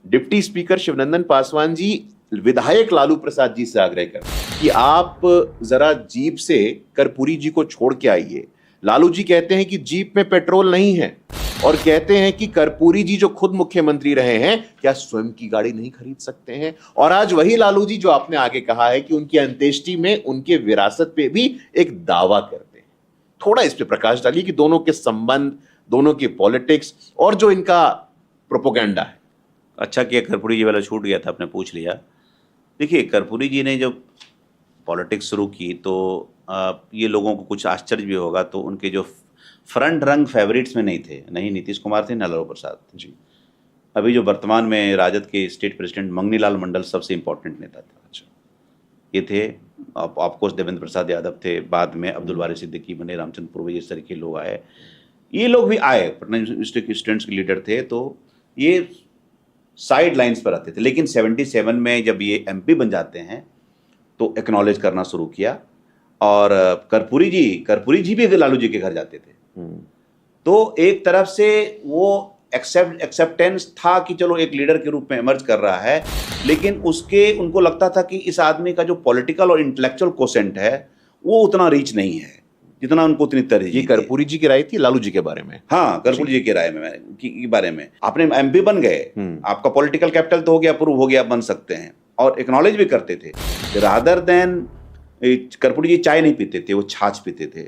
Deputy speaker Shivnandan Paswan ji विधायक लालू प्रसाद जी से आग्रह कर कि आप जरा जीप से कर्पूरी जी को छोड़ के आइए। लालू जी कहते हैं कि जीप में पेट्रोल नहीं है और कहते हैं कि कर्पूरी जी जो खुद मुख्यमंत्री रहे हैं, क्या स्वयं की गाड़ी नहीं खरीद सकते हैं? और आज वही लालू जी जो आपने आगे कहा है कि उनकी अंत्येष्टि में उनके विरासत पे भी एक दावा करते हैं। थोड़ा इस पे प्रकाश डालिए कि दोनों के संबंध, दोनों की पॉलिटिक्स और जो इनका प्रोपोगेंडा है। अच्छा किया कर्पूरी जी वाला छूट गया था, आपने पूछ लिया। देखिए, कर्पूरी जी ने जब पॉलिटिक्स शुरू की तो ये लोगों को कुछ आश्चर्य भी होगा, तो उनके जो फ्रंट रंग फेवरेट्स में नहीं थे, नहीं नीतीश कुमार थे, न लालू प्रसाद जी। अभी जो वर्तमान में राजद के स्टेट प्रेसिडेंट मंगनी लाल मंडल सबसे इंपॉर्टेंट नेता था। अच्छा, ये थे। ऑफकोर्स देवेंद्र प्रसाद यादव थे, बाद में अब्दुल वारिस सिद्दीकी बने, रामचंद्र पूर्वे, इस तरह के लोग आए। ये लोग भी आए, पटना यूनिवर्सिटी के स्टूडेंट्स के लीडर थे, तो ये साइड लाइन्स पर आते थे। लेकिन 77 में जब ये एमपी बन जाते हैं तो एक्नॉलेज करना शुरू किया। और कर्पूरी जी भी लालू जी के घर जाते थे। तो एक तरफ से वो एक्सेप्टेंस था कि चलो एक लीडर के रूप में इमर्ज कर रहा है, लेकिन उनको लगता था कि इस आदमी का जो पॉलिटिकल और इंटेलेक्चुअल कोसेंट है वो उतना रीच नहीं है जितना उनको उतनी तरजीह। ये कर्पूरी जी की राय थी लालू जी के बारे में? हाँ, कर्पूरी जी की राय में के बारे में। आपने एमपी बन गए, आपका पॉलिटिकल कैपिटल तो हो गया, प्रूव हो गया, बन सकते हैं, और एक्नॉलेज भी करते थे। रादर देन कर्पूरी जी चाय नहीं पीते थे, वो छाछ पीते थे,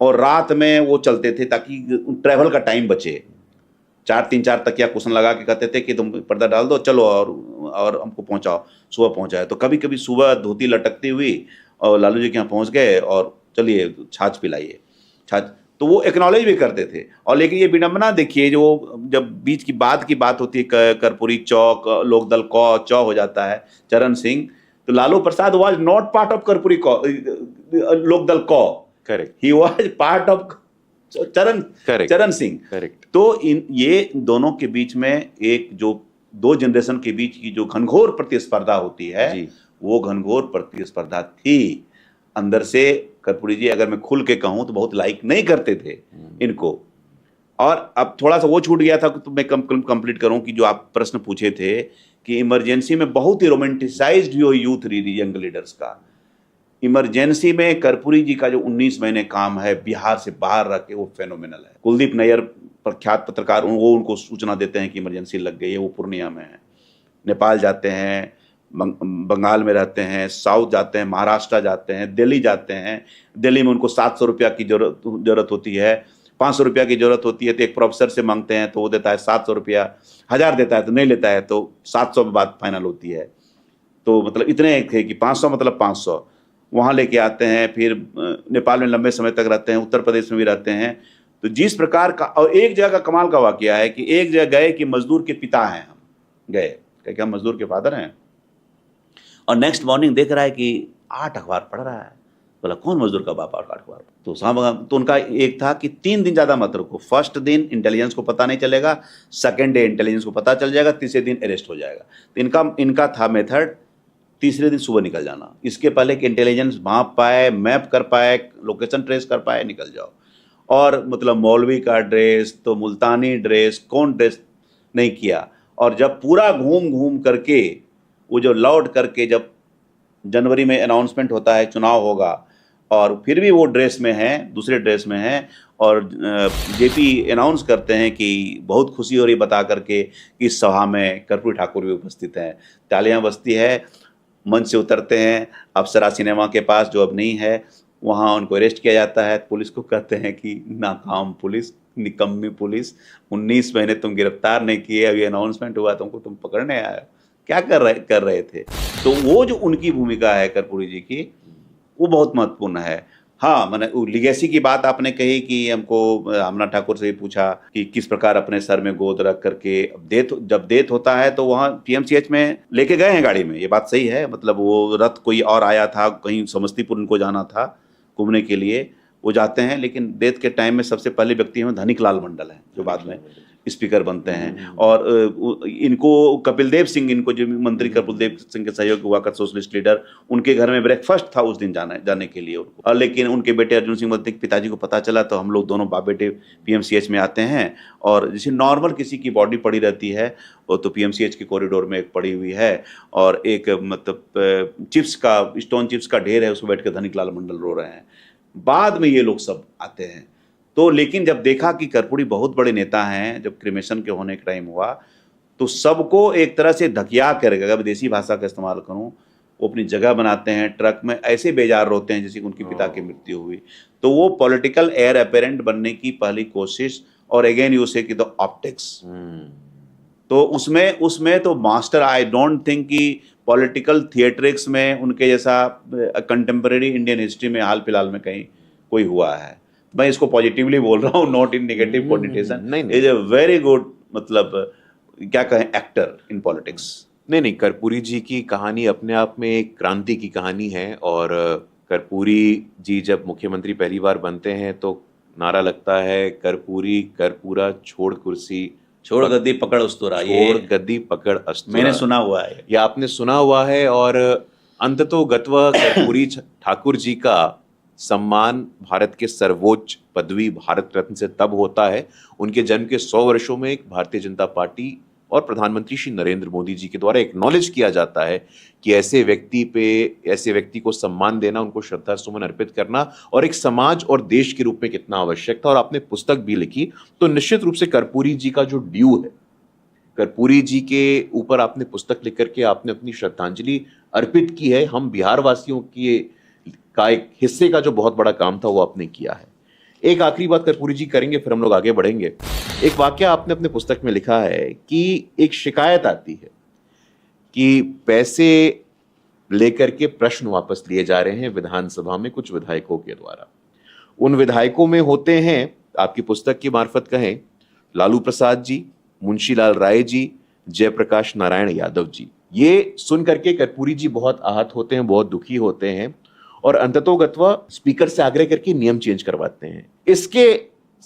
और रात में वो चलते थे ताकि ट्रैवल का टाइम बचे। 3-4 तकिया कुशन लगा के कहते थे कि तुम पर्दा डाल दो, चलो और हमको पहुंचाओ, सुबह पहुंचाए। तो कभी कभी सुबह धोती लटकती हुई और लालू जी के यहाँ पहुंच गए और चलिए छाछ पिलाइए, छाछ। तो वो एक्नॉलेज भी करते थे। और लेकिन ये विडंबना देखिए, जो जब बीच की बात होती है, कर्पूरी चौक, लोकदल चौ हो जाता है, चरण सिंह, तो Lalu Prasad was not part of Karpuri Lokdal correct, he was part of Charan Singh. Correct. तो ये दोनों के बीच में एक जो 2 जनरेशन के बीच की जो घनघोर प्रतिस्पर्धा होती है जी, वो घनघोर प्रतिस्पर्धा थी। अंदर से कर्पूरी जी, अगर मैं खुल के कहूं तो बहुत लाइक नहीं करते थे इनको। और अब थोड़ा सा वो छूट गया था, तो मैं कंप्लीट करूं कि जो आप प्रश्न पूछे थे कि इमरजेंसी में बहुत ही रोमांटिसाइज्ड भी हो यूथ यंग लीडर्स का। इमरजेंसी में कर्पूरी जी का जो 19 महीने काम है बिहार से बाहर रह के, वो फेनोमेनल है। कुलदीप नैयर प्रख्यात पत्रकार, वो उनको सूचना देते हैं कि इमरजेंसी लग गई है, वो पूर्णिया में है। नेपाल जाते हैं, बंगाल में रहते हैं, साउथ जाते हैं, महाराष्ट्र जाते हैं, दिल्ली जाते हैं। दिल्ली में उनको 700 रुपया की जरूरत होती है, 500 रुपया की जरूरत होती है, तो एक प्रोफेसर से मांगते हैं तो वो देता है 700 रुपया, 1000 देता है तो नहीं लेता है, तो 700 में बात फाइनल होती है। तो मतलब इतने थे कि 500 मतलब 500 वहाँ लेके आते हैं। फिर नेपाल में लंबे समय तक रहते हैं, उत्तर प्रदेश में भी रहते हैं। तो जिस प्रकार का, और एक जगह का कमाल का वाकया है कि एक जगह गए कि मजदूर के पिता हैं, हम गए क्या हम मजदूर के फादर हैं, और नेक्स्ट मॉर्निंग देख रहा है कि 8 अखबार पढ़ रहा है। बोला कौन मजदूर का बाप 8 अखबार? तो साहब, तो उनका एक था कि 3 दिन ज़्यादा मत रखो। फर्स्ट दिन इंटेलिजेंस को पता नहीं चलेगा, सेकेंड डे इंटेलिजेंस को पता चल जाएगा, तीसरे दिन अरेस्ट हो जाएगा। तो इनका था मेथड, तीसरे दिन सुबह निकल जाना, इसके पहले कि इंटेलिजेंस भांप पाए, मैप कर पाए, लोकेशन ट्रेस कर पाए, निकल जाओ। और मतलब मौलवी का ड्रेस, तो मुल्तानी ड्रेस, कौन ड्रेस नहीं किया। और जब पूरा घूम करके वो जो लौट करके जब जनवरी में अनाउंसमेंट होता है, चुनाव होगा, और फिर भी वो ड्रेस में हैं, दूसरे ड्रेस में हैं, और जेपी अनाउंस करते हैं कि बहुत खुशी हो रही बता करके कि इस सभा में कर्पूरी ठाकुर भी उपस्थित हैं। तालियां बजती है, मंच से उतरते हैं, अप्सरा सिनेमा के पास जो अब नहीं है, वहाँ उनको अरेस्ट किया जाता है। पुलिस को कहते हैं कि नाकाम पुलिस, निकम्मी पुलिस, 19 महीने तुम गिरफ्तार नहीं किए, अभी अनाउंसमेंट हुआ तुमको, तुम पकड़ने आए हो, क्या कर रहे थे। तो वो जो उनकी भूमिका है कर्पूरी जी की, वो बहुत महत्वपूर्ण है। हाँ, मैंने लिगेसी की बात आपने कही कि हमको अमना ठाकुर से भी पूछा कि किस प्रकार अपने सर में गोद रख करके जब डेथ होता है तो वहाँ पीएमसीएच में लेके गए हैं गाड़ी में, ये बात सही है। मतलब वो रथ कोई और आया था, कहीं समस्तीपुर उनको जाना था घूमने के लिए, वो जाते हैं, लेकिन डेथ के टाइम में सबसे पहले व्यक्ति हैं धनिक लाल मंडल हैं, जो बाद में स्पीकर बनते हैं। और इनको कपिल देव सिंह, इनको जो मंत्री कपिल देव सिंह के सहयोग हुआ कर सोशलिस्ट लीडर, उनके घर में ब्रेकफास्ट था उस दिन जाने के लिए उनको। और लेकिन उनके बेटे अर्जुन सिंह मल्लिक पिताजी को पता चला, तो हम लोग दोनों बाप बेटे पीएमसीएच में आते हैं, और जैसे नॉर्मल किसी की बॉडी पड़ी रहती है, वो तो पीएमसीएच के कॉरिडोर में एक पड़ी हुई है, और एक मतलब चिप्स का, स्टोन चिप्स का ढेर है, उसमें बैठ कर धनिक लाल मंडल रो रहे हैं। बाद में ये लोग सब आते हैं। तो लेकिन जब देखा कि कर्पूरी बहुत बड़े नेता हैं, जब क्रिमेशन के होने का टाइम हुआ, तो सबको एक तरह से धकिया कर, अगर विदेशी भाषा का इस्तेमाल करूं, वो अपनी जगह बनाते हैं, ट्रक में ऐसे बेजार रोते हैं जैसे कि उनके पिता की मृत्यु हुई। तो वो पॉलिटिकल एयर अपेरेंट बनने की पहली कोशिश, और अगेन यू से कि द ऑप्टिक्स, तो उसमें तो मास्टर, आई डोंट थिंक कि पॉलिटिकल थिएट्रिक्स में उनके जैसा कंटेम्परेरी इंडियन हिस्ट्री में हाल फिलहाल में कहीं कोई हुआ है। मैं इसको पॉजिटिवली बोल रहा हूँ, not in negative connotation. Is a very good, मतलब क्या कहें, एक्टर इन पॉलिटिक्स। नहीं, कर्पूरी जी की कहानी अपने आप में एक क्रांति की कहानी है। और कर्पूरी जी जब मुख्यमंत्री पहली बार बनते हैं तो नारा लगता है, कर्पूरी कर्पूरा छोड़ कुर्सी, छोड़ गद्दी पकड़ अस्तूरा। छोड़ गद्दी पकड़ अस्तूरा, मैंने सुना हुआ है, ये आपने सुना हुआ है। और अंततोगत्वा कर्पूरी ठाकुर जी का सम्मान भारत के सर्वोच्च पदवी भारत रत्न से तब होता है, उनके जन्म के 100 वर्षों में एक भारतीय जनता पार्टी और प्रधानमंत्री श्री नरेंद्र मोदी जी के द्वारा एक्नॉलेज किया जाता है कि ऐसे व्यक्ति को सम्मान देना, उनको श्रद्धा सुमन अर्पित करना, और एक समाज और देश के रूप में कितना आवश्यक था। और आपने पुस्तक भी लिखी, तो निश्चित रूप से कर्पूरी जी का जो ड्यू है, कर्पूरी जी के ऊपर आपने पुस्तक लिख करके आपने अपनी श्रद्धांजलि अर्पित की है। हम बिहार वासियों का एक हिस्से का जो बहुत बड़ा काम था वो आपने किया है। एक आखिरी बात कर्पूरी जी करेंगे, फिर हम लोग आगे बढ़ेंगे। एक वाक्य आपने अपने पुस्तक में लिखा है कि एक शिकायत आती है कि पैसे लेकर के प्रश्न वापस लिए जा रहे हैं विधानसभा में कुछ विधायकों के द्वारा। उन विधायकों में होते हैं, आपकी पुस्तक की मार्फत कहें, लालू प्रसाद जी, मुंशीलाल राय जी, जयप्रकाश नारायण यादव जी। ये सुन करके कर्पूरी जी बहुत आहत होते हैं, बहुत दुखी होते हैं, और अंततोगत्वा स्पीकर से आग्रह करके नियम चेंज करवाते हैं। इसके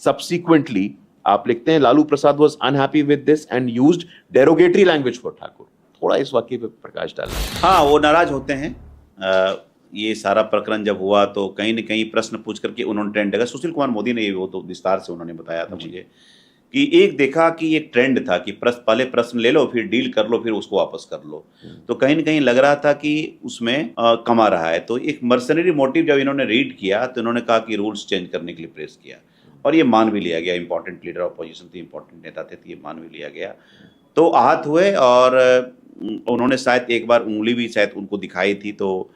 सब्सिक्वेंटली आप लिखते हैं, Lalu Prasad was unhappy with this and used derogatory language for Thakur. थोड़ा इस वाक्य पे प्रकाश डालना। हाँ, वो नाराज होते हैं। ये सारा प्रकरण जब हुआ तो कहीं न कहीं प्रश्न पूछ करके उन्होंने ट्रेंड लगा। सुशील कुमार मोदी ने ये वो तो विस्तार से उन्होंने बताया था मुझे कि एक देखा कि एक ट्रेंड था कि पहले प्रश्न ले लो, फिर डील कर लो, फिर उसको वापस कर लो। तो कहीं न कहीं लग रहा था कि उसमें कमा रहा है। तो एक मर्सनरी मोटिव जब इन्होंने रीड किया तो इन्होंने कहा कि रूल्स चेंज करने के लिए प्रेस किया, और ये मान भी लिया गया। इंपॉर्टेंट लीडर ऑपोजिशन थे, इंपॉर्टेंट नेता थे, तो ये मान भी लिया गया। तो आहत हुए, और उन्होंने शायद एक बार उंगली भी शायद उनको दिखाई थी, तो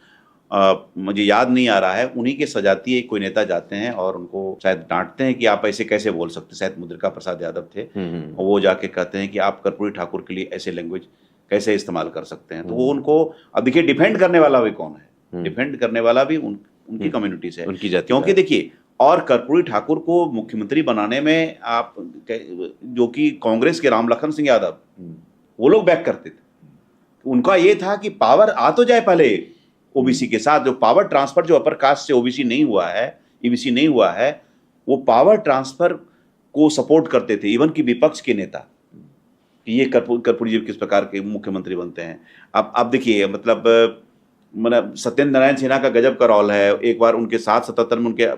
मुझे याद नहीं आ रहा है, उन्हीं के सजाती है कोई नेता जाते हैं और उनको शायद डांटते हैं कि आप ऐसे कैसे बोल सकते, शायद मुद्रिका प्रसाद यादव थे, और वो जाके कहते हैं कि आप कर्पूरी ठाकुर के लिए ऐसे लैंग्वेज कैसे इस्तेमाल कर सकते हैं। तो वो उनको, अब देखिए डिफेंड करने वाला भी कौन है, डिफेंड करने वाला भी उनकी कम्युनिटी से, उनकी जाति, क्योंकि देखिए, और कर्पूरी ठाकुर को मुख्यमंत्री बनाने में आप, जो कि कांग्रेस के राम लखन सिंह यादव, वो लोग बैक करते थे। उनका ये था कि पावर आ तो जाए पहले ओबीसी के साथ, जो पावर ट्रांसफर जो अपर कास्ट से ओबीसी नहीं हुआ है, ईबीसी नहीं हुआ है, वो पावर ट्रांसफर को सपोर्ट करते थे, इवन कि विपक्ष के नेता, कि ये कर्पूरी जी किस प्रकार के मुख्यमंत्री बनते हैं। अब देखिए, मतलब सत्येंद्र नारायण सिन्हा का गजब का रोल है। एक बार उनके साथ 77 में उनके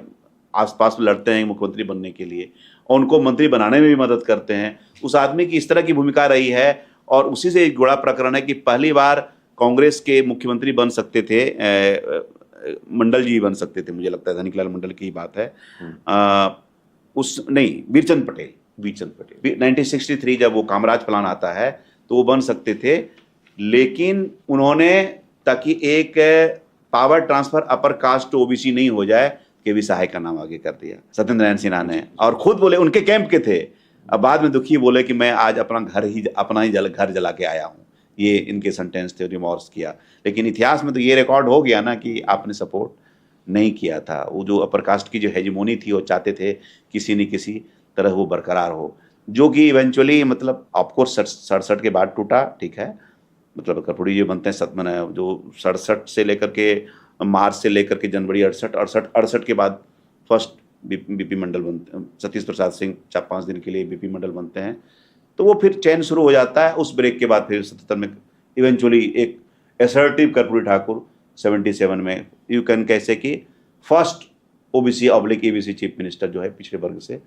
आसपास में लड़ते हैं मुख्यमंत्री बनने के लिए, और उनको मंत्री बनाने में भी मदद करते हैं। उस आदमी की इस तरह की भूमिका रही है। और उसी से एक जुड़ा प्रकरण है कि पहली बार कांग्रेस के मुख्यमंत्री बन सकते थे, मंडल जी बन सकते थे, मुझे लगता है धनिकलाल मंडल की ही बात है। उस नहीं, वीरचंद पटेल 1963 जब वो कामराज प्लान आता है तो वो बन सकते थे, लेकिन उन्होंने, ताकि एक power transfer upper caste to OBC नहीं हो जाए, के वी सहाय का नाम आगे कर दिया सत्येंद्र नारायण सिन्हा ने, और खुद बोले, उनके कैंप के थे, अब बाद में दुखी बोले कि मैं आज अपना ही घर जला के आया हूँ। ये इनके सेंटेंस थे, रिमॉर्स किया। लेकिन इतिहास में तो ये रिकॉर्ड हो गया ना कि आपने सपोर्ट नहीं किया था। वो जो अपर कास्ट की जो हेजिमोनी थी, वो चाहते थे किसी न किसी तरह वो बरकरार हो, जो कि इवेंचुअली मतलब ऑफकोर्स 67 के बाद टूटा, ठीक है। मतलब कर्पूरी जी बनते हैं जो 67 से लेकर के मार्च से लेकर के जनवरी 68 के बाद फर्स्ट बीपी मंडल बनते हैं, सतीश प्रसाद सिंह 4-5 दिन के लिए बीपी मंडल बनते हैं, तो वो फिर चैन शुरू हो जाता है। उस ब्रेक के बाद फिर 77 में इवेंचुअली एक असर्टिव कर्पूरी ठाकुर 77 में यू कैन कैसे कि first OBC oblique ABC chief minister जो है पिछड़े वर्ग से,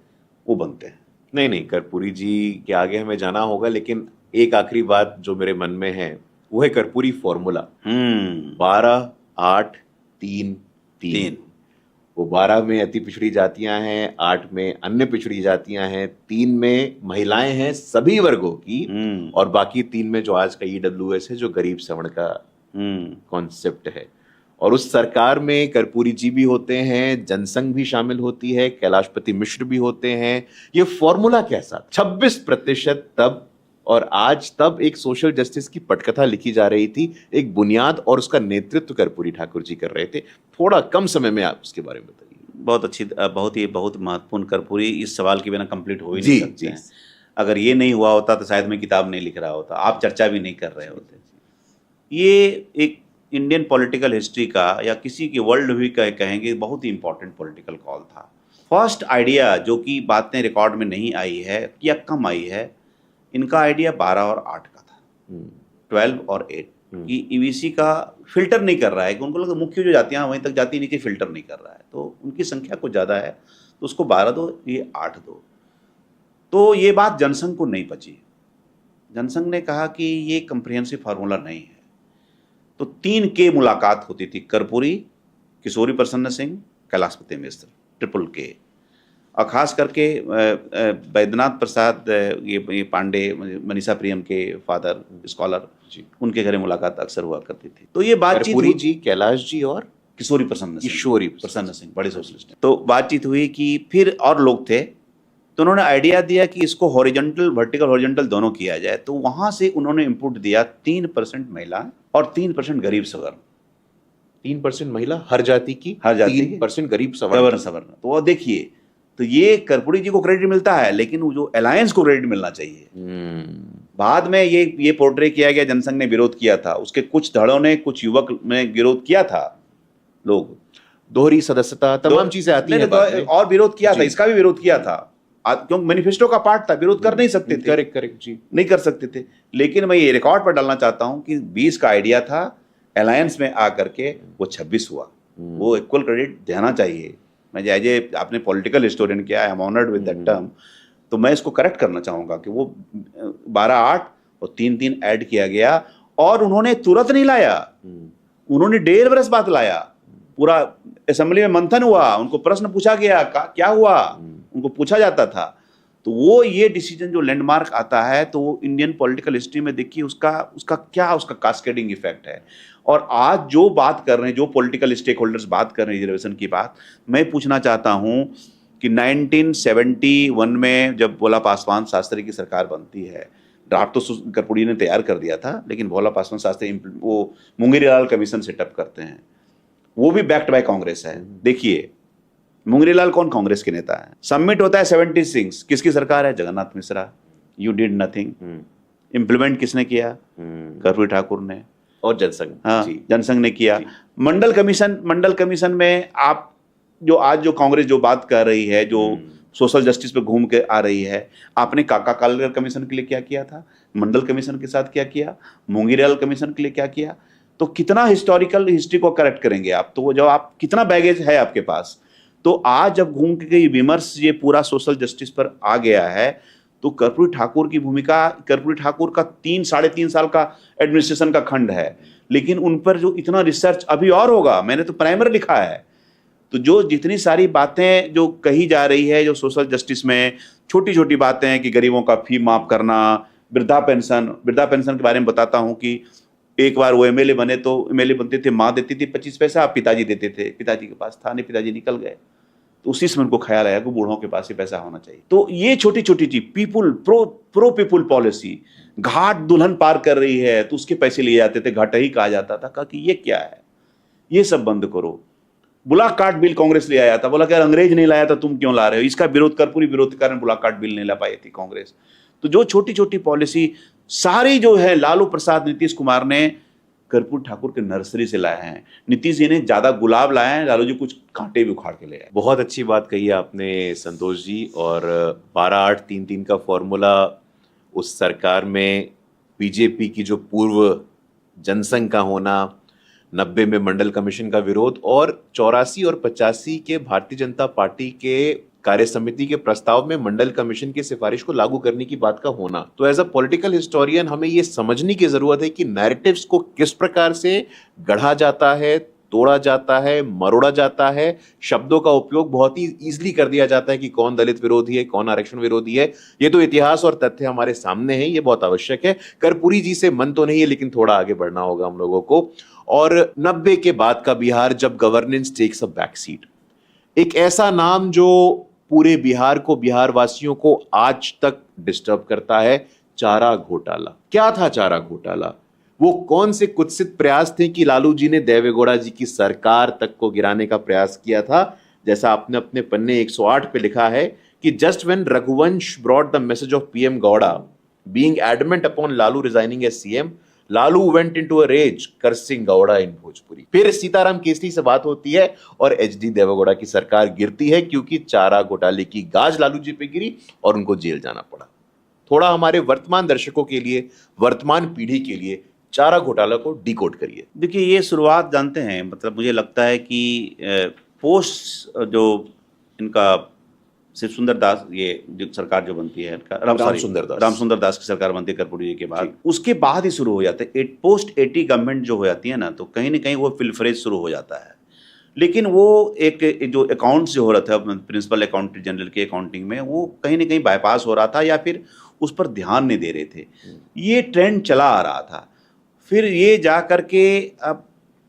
वो बनते हैं। नहीं, कर्पूरी जी के आगे हमें जाना होगा, लेकिन एक आखिरी बात जो मेरे मन में है वो है कर्पूरी फॉर्मूला। 12, 8, 3। वो 12 में अति पिछड़ी जातियां हैं, 8 में अन्य पिछड़ी जातियां हैं, 3 में महिलाएं हैं सभी वर्गों की, और बाकी 3 में जो आज का ईडब्ल्यूएस है, जो गरीब सवर्ण का कॉन्सेप्ट है। और उस सरकार में कर्पूरी जी भी होते हैं, जनसंघ भी शामिल होती है, कैलाशपति मिश्र भी होते हैं। ये फॉर्मूला कैसा? 26% तब और आज, तब एक सोशल जस्टिस की पटकथा लिखी जा रही थी, एक बुनियाद, और उसका नेतृत्व कर्पूरी ठाकुर जी कर रहे थे। थोड़ा कम समय में आप उसके बारे में बताइए। बहुत महत्वपूर्ण। कर्पूरी इस सवाल के बिना कंप्लीट हो ही नहीं सकते हैं। अगर ये नहीं हुआ होता तो शायद मैं किताब नहीं लिख रहा होता, आप चर्चा भी नहीं कर रहे होते। ये एक इंडियन पॉलिटिकल हिस्ट्री का, या किसी के वर्ल्ड भी कहेंगे, बहुत ही इंपॉर्टेंट पॉलिटिकल कॉल था। फर्स्ट आइडिया, जो कि बातें रिकॉर्ड में नहीं आई है या कम आई है, इनका आइडिया 12 और 8 का था, 12 और 8 कि ईवीसी का फिल्टर नहीं कर रहा है, कि उनको लगा मुख्य जो जातियां वहीं तक जाती, नीचे फिल्टर नहीं कर रहा है, तो उनकी संख्या कुछ ज़्यादा है, तो उसको 12 दो, ये 8 दो। तो ये बात जनसंघ को नहीं पची। जनसंघ ने कहा कि ये कंप्रिहेंसिव फार्मूला नहीं है। तो 3 के मुलाकात होती थी, कर्पूरी, किशोरी प्रसन्न सिंह, कैलाशपति मिश्र, ट्रिपल के, और खास करके वैद्यनाथ प्रसाद ये पांडे, मनीषा प्रियम के फादर स्कॉलर, उनके घरे मुलाकात अक्सर हुआ करती थी। तो ये बातचीत हुई जी, कैलाश जी और किशोरी प्रसन्न सिंह बड़े सोशलिस्ट हैं। तो बातचीत हुई कि फिर और लोग थे, तो उन्होंने आइडिया दिया कि इसको हॉरिजॉन्टल, वर्टिकल हॉरिजॉन्टल दोनों किया जाए। तो वहां से उन्होंने इनपुट दिया 3% महिला और 3% गरीब सवर्ण। 3% महिला हर जाति की, 3% गरीब सवर्ण। तो वो देखिए, तो ये कर्पूरी जी को क्रेडिट मिलता है, लेकिन वो जो अलायंस को क्रेडिट मिलना चाहिए। बाद में ये पोर्ट्रे किया गया, जनसंघ ने विरोध किया था, उसके कुछ धड़ों ने, कुछ युवक ने विरोध किया था, लोग दोहरी सदस्यता, तमाम चीजें आती हैं, और विरोध किया था, इसका भी विरोध किया था, क्योंकि मैनिफेस्टो का पार्ट था, विरोध कर नहीं सकते थे। करेक्ट जी, नहीं कर सकते थे। लेकिन मैं ये रिकॉर्ड पर डालना चाहता हूं कि 20 का आइडिया था, अलायंस में आकर के वो 26 हुआ। वो इक्वल क्रेडिट देना चाहिए। मैं एज आपने पॉलिटिकल हिस्टोरियन किया, आई am honoured with that term, तो मैं इसको करेक्ट करना चाहूंगा कि वो 12-8 और 3-3 ऐड किया गया, और उन्होंने तुरंत नहीं लाया, उन्होंने 1.5 बरस बाद लाया। पूरा असेंबली में मंथन हुआ, उनको प्रश्न पूछा गया, क्या हुआ, उनको पूछा जाता था। तो वो ये डिसीजन जो लैंडमार्क आता है, तो वो इंडियन पॉलिटिकल हिस्ट्री में देखिए उसका कास्केडिंग इफेक्ट है। और आज जो बात कर रहे हैं, जो पॉलिटिकल स्टेक होल्डर्स बात कर रहे हैं रिजर्वेशन की बात, मैं पूछना चाहता हूं कि 1971 में जब भोला पासवान शास्त्री की सरकार बनती है, ड्राफ्ट तो कर्पूरी ने तैयार कर दिया था, लेकिन भोला पासवान शास्त्री वो मुंगेरीलाल कमीशन सेटअप करते हैं, वो भी बैक्ड बाय कांग्रेस है। देखिए, मुंगेरीलाल कौन? कांग्रेस के नेता है। सबमिट होता है 76, किसकी सरकार है? Jagannath Mishra. You did nothing. Implement किसने किया? कर्पूरी ठाकुर ने और जनसंघ। हाँ, जनसंघ ने किया। मंडल कमीशन में आप जो कांग्रेस जो बात कर रही है, जो सोशल जस्टिस पे घूम के आ रही है, आपने काका कालकर कमीशन के लिए क्या किया था? मंडल कमीशन के साथ क्या किया? मुंगेरीलाल कमीशन के लिए क्या किया? तो कितना हिस्टोरिकल हिस्ट्री को करेक्ट करेंगे आप? तो जब आप कितना बैगेज है आपके पास, तो आज जब घूम के विमर्श ये पूरा सोशल जस्टिस पर आ गया है, तो कर्पूरी ठाकुर की भूमिका, कर्पूरी ठाकुर का 3-3.5 साल का एडमिनिस्ट्रेशन का खंड है, लेकिन उन पर जो इतना रिसर्च अभी और होगा, मैंने तो प्राइमर लिखा है। तो जो जितनी सारी बातें जो कही जा रही है, जो सोशल जस्टिस में छोटी छोटी बातें हैं कि गरीबों का फी माफ करना, वृद्धा पेंशन के बारे में बताता हूं कि एक बार वो एमएलए बने, तो एमएलए बनते थे, माँ देती थी 25 पैसा, पिताजी देते थे, पिताजी के पास था नहीं, पिताजी निकल गए, तो उसी समय उनको ख्याल आया कि बूढ़ों के पास ही पैसा होना चाहिए। तो ये छोटी छोटी चीज, पीपुल प्रो पीपुल पॉलिसी, घाट दुल्हन पार कर रही है तो उसके पैसे लिए जाते थे, घाटा ही कहा जाता था। कहा कि ये क्या है, ये सब बंद करो। बुलाक कार्ड बिल कांग्रेस ले आया था, बोला कि यार अंग्रेज नहीं लाया था, तुम क्यों ला रहे हो, इसका विरोध कर, पूरी विरोध के कारण बुलाक कार्ड बिल नहीं ला पाई थी कांग्रेस। तो जो छोटी छोटी पॉलिसी सारी जो है लालू प्रसाद नीतीश कुमार ने कर्पूरी ठाकुर के नर्सरी से लाए हैं। नीतीश जी ने ज्यादा गुलाब लाए हैं, लालू जी कुछ कांटे भी उखाड़ के ले आए। बहुत अच्छी बात कही है आपने संतोष जी। और 12-8-3-3 का फॉर्मूला उस सरकार में बीजेपी की जो पूर्व जनसंघ का होना, 90 में मंडल कमीशन का विरोध और 84 और 85 के भारतीय जनता पार्टी के कार्य समिति के प्रस्ताव में मंडल कमीशन की सिफारिश को लागू करने की बात का होना, तो एज अ पॉलिटिकल हिस्टोरियन हमें ये समझने की जरूरत है कि नैरेटिव्स को किस प्रकार से गढ़ा जाता है, तोड़ा जाता है, मरोड़ा जाता है। शब्दों का उपयोग बहुत ही इजीली कर दिया जाता है कि कौन दलित विरोधी है, कौन आरक्षण विरोधी है। ये तो इतिहास और तथ्य हमारे सामने हैं, ये बहुत आवश्यक है। कर्पूरी जी से मन तो नहीं है, लेकिन थोड़ा आगे बढ़ना होगा हम लोगों को। और 90 के बाद का बिहार, जब governance takes a back seat, एक ऐसा नाम जो पूरे बिहार को, बिहार वासियों को आज तक डिस्टर्ब करता है, चारा घोटाला। क्या था चारा घोटाला? वो कौन से कुत्सित प्रयास थे कि लालू जी ने देवेगौड़ा जी की सरकार तक को गिराने का प्रयास किया था? जैसा आपने अपने पन्ने 108 पे लिखा है कि just when Raghuvansh brought the message of PM Gowda being adamant upon Lalu resigning as CM, Lalu went into a rage cursing Gowda in Bhojpuri. फिर सीताराम केसरी से बात होती है और एचडी देवेगौड़ा की सरकार गिरती है, क्योंकि चारा घोटाले की गाज लालू जी पे गिरी और उनको जेल जाना पड़ा। थोड़ा हमारे वर्तमान दर्शकों के लिए, वर्तमान पीढ़ी के लिए चारा घोटाला को डिकोड करिए। देखिए, ये शुरुआत जानते हैं, मतलब मुझे लगता है कि पोस्ट जो इनका शिव सुंदर दास, ये जो सरकार जो बनती है इनका, राम सुंदर दास की सरकार बनती है कर्पूरी जी के बाद, उसके बाद ही शुरू हो जाता है। पोस्ट 80 गवर्नमेंट जो हो जाती है ना, तो कहीं ना कहीं वो फिल्फरेज शुरू हो जाता है। लेकिन वो एक जो अकाउंट्स जो हो रहा था प्रिंसिपल अकाउंटेंट जनरल के अकाउंटिंग में, वो कहीं ना कहीं बाईपास हो रहा था या फिर उस पर ध्यान नहीं दे रहे थे। ये ट्रेंड चला आ रहा था। फिर ये जा करके अब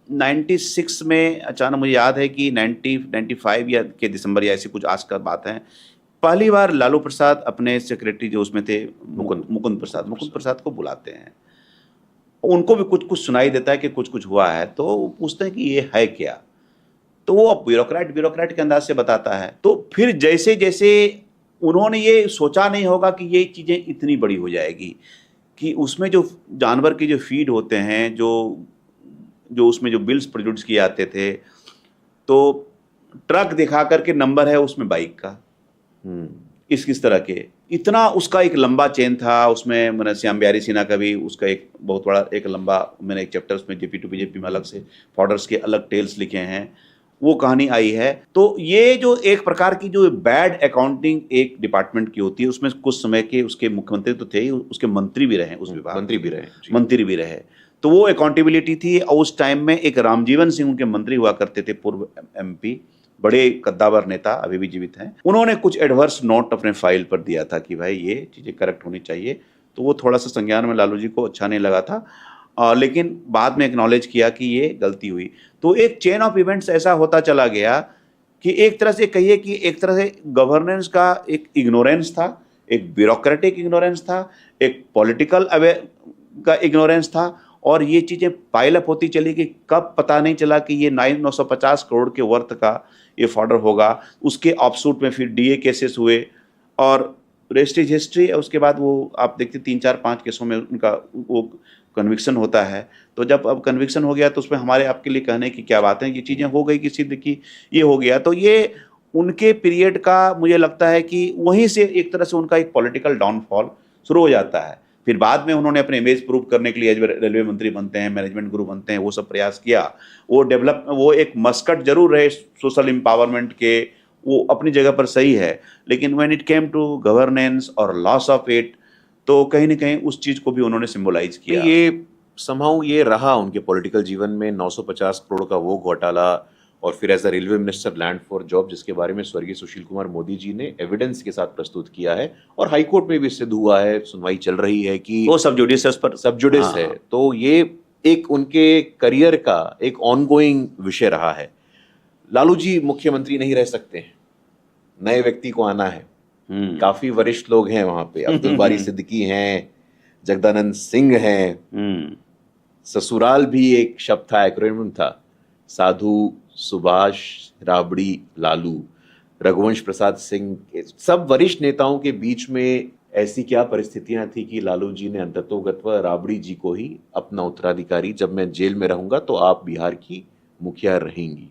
96 में अचानक, मुझे याद है कि 95 या के दिसंबर या ऐसी कुछ आज का बात है, पहली बार लालू प्रसाद अपने सेक्रेटरी जो उसमें थे मुकुंद प्रसाद को बुलाते हैं। उनको भी कुछ कुछ सुनाई देता है कि कुछ कुछ हुआ है, तो वो पूछते हैं कि ये है क्या, तो वो अब ब्यूरोक्रेट के अंदाज से बताता है। तो फिर जैसे जैसे उन्होंने ये सोचा नहीं होगा कि ये चीज़ें इतनी बड़ी हो जाएगी, कि उसमें जो जानवर के जो फीड होते हैं, जो उसमें जो बिल्स प्रोड्यूस किए जाते थे, तो ट्रक दिखा करके नंबर है उसमें बाइक का, किस तरह के, इतना उसका एक लंबा चेन था। उसमें मैंने श्याम बिहारी सिन्हा का भी उसका एक बहुत बड़ा एक लंबा, मैंने एक चैप्टर उसमें जेपी टू बीजेपी में अलग से फॉर्डर्स के अलग टेल्स लिखे हैं, वो कहानी आई है। तो ये जो एक प्रकार की जो बैड अकाउंटिंग एक डिपार्टमेंट की होती है, उसमें कुछ समय के उसके मुख्यमंत्री तो थे ही, उसके मंत्री भी रहे, उस विभाग मंत्री भी रहे, तो वो अकाउंटेबिलिटी थी। और उस टाइम में एक रामजीवन सिंह उनके मंत्री हुआ करते थे, पूर्व एमपी, बड़े कद्दावर नेता, अभी भी जीवित हैं। उन्होंने कुछ एडवर्स नोट अपने फाइल पर दिया था कि भाई ये चीज़ें करेक्ट होनी चाहिए। तो वो थोड़ा सा संज्ञान में लालू जी को अच्छा नहीं लगा था, लेकिन बाद में एक्नॉलेज किया कि ये गलती हुई। तो एक चेन ऑफ इवेंट्स ऐसा होता चला गया कि एक तरह से कहिए कि एक तरह से गवर्नेंस का एक इग्नोरेंस था, एक ब्यूरोक्रेटिक इग्नोरेंस था, एक पॉलिटिकल अवेयर का इग्नोरेंस था, और ये चीज़ें पाइल अप होती चली कि कब पता नहीं चला कि ये 950 करोड़ के वर्थ का ये फॉर्डर होगा। उसके ऑफशूट में फिर डीए केसेस हुए और रेस्ट इज हिस्ट्री। उसके बाद वो आप देखते 3-4-5 केसों में उनका वो कन्विक्शन होता है। तो जब अब कन्विक्शन हो गया तो उसमें हमारे आपके लिए कहने की क्या बात है, ये चीज़ें हो गई कि सिद्ध की ये हो गया। तो ये उनके पीरियड का मुझे लगता है कि वहीं से एक तरह से उनका एक पॉलिटिकल डाउनफॉल शुरू हो जाता है। फिर बाद में उन्होंने अपने इमेज प्रूव करने के लिए रेलवे मंत्री बनते हैं, मैनेजमेंट गुरु बनते हैं, वो सब प्रयास किया। वो एक मस्कट जरूर रहे सोशल एम्पावरमेंट के, वो अपनी जगह पर सही है, लेकिन when it came to governance और लॉस ऑफ इट, तो कहीं ना कहीं उस चीज को भी उन्होंने सिंबलाइज किया। ये समहाउ ये रहा उनके पॉलिटिकल जीवन में 950 करोड़ का वो घोटाला, और फिर as a railway minister land for job, जिसके बारे में स्वर्गीय सुशील कुमार मोदी जी ने एविडेंस के साथ प्रस्तुत किया है, और हाईकोर्ट में भी सिद्ध हुआ है, सुनवाई चल रही है कि वो सब जुडिस पर सब जुडिस हाँ, है। तो ये एक उनके करियर का एक ऑनगोइंग विषय रहा है। लालू जी मुख्यमंत्री नहीं रह सकते हैं, नए व्यक्ति को आना है। काफी वरिष्ठ लोग हैं वहां पे, अब्दुल बारी सिद्दीकी हैं, जगदानंद सिंह हैं, ससुराल भी एक शब्द था, एक्रोनिम था, साधु, सुभाष, राबड़ी, लालू, रघुवंश प्रसाद सिंह, सब वरिष्ठ नेताओं के बीच में ऐसी क्या परिस्थितियां थी कि लालू जी ने अंततोगत्वा राबड़ी जी को ही अपना उत्तराधिकारी, जब मैं जेल में रहूंगा तो आप बिहार की मुखिया रहेंगी।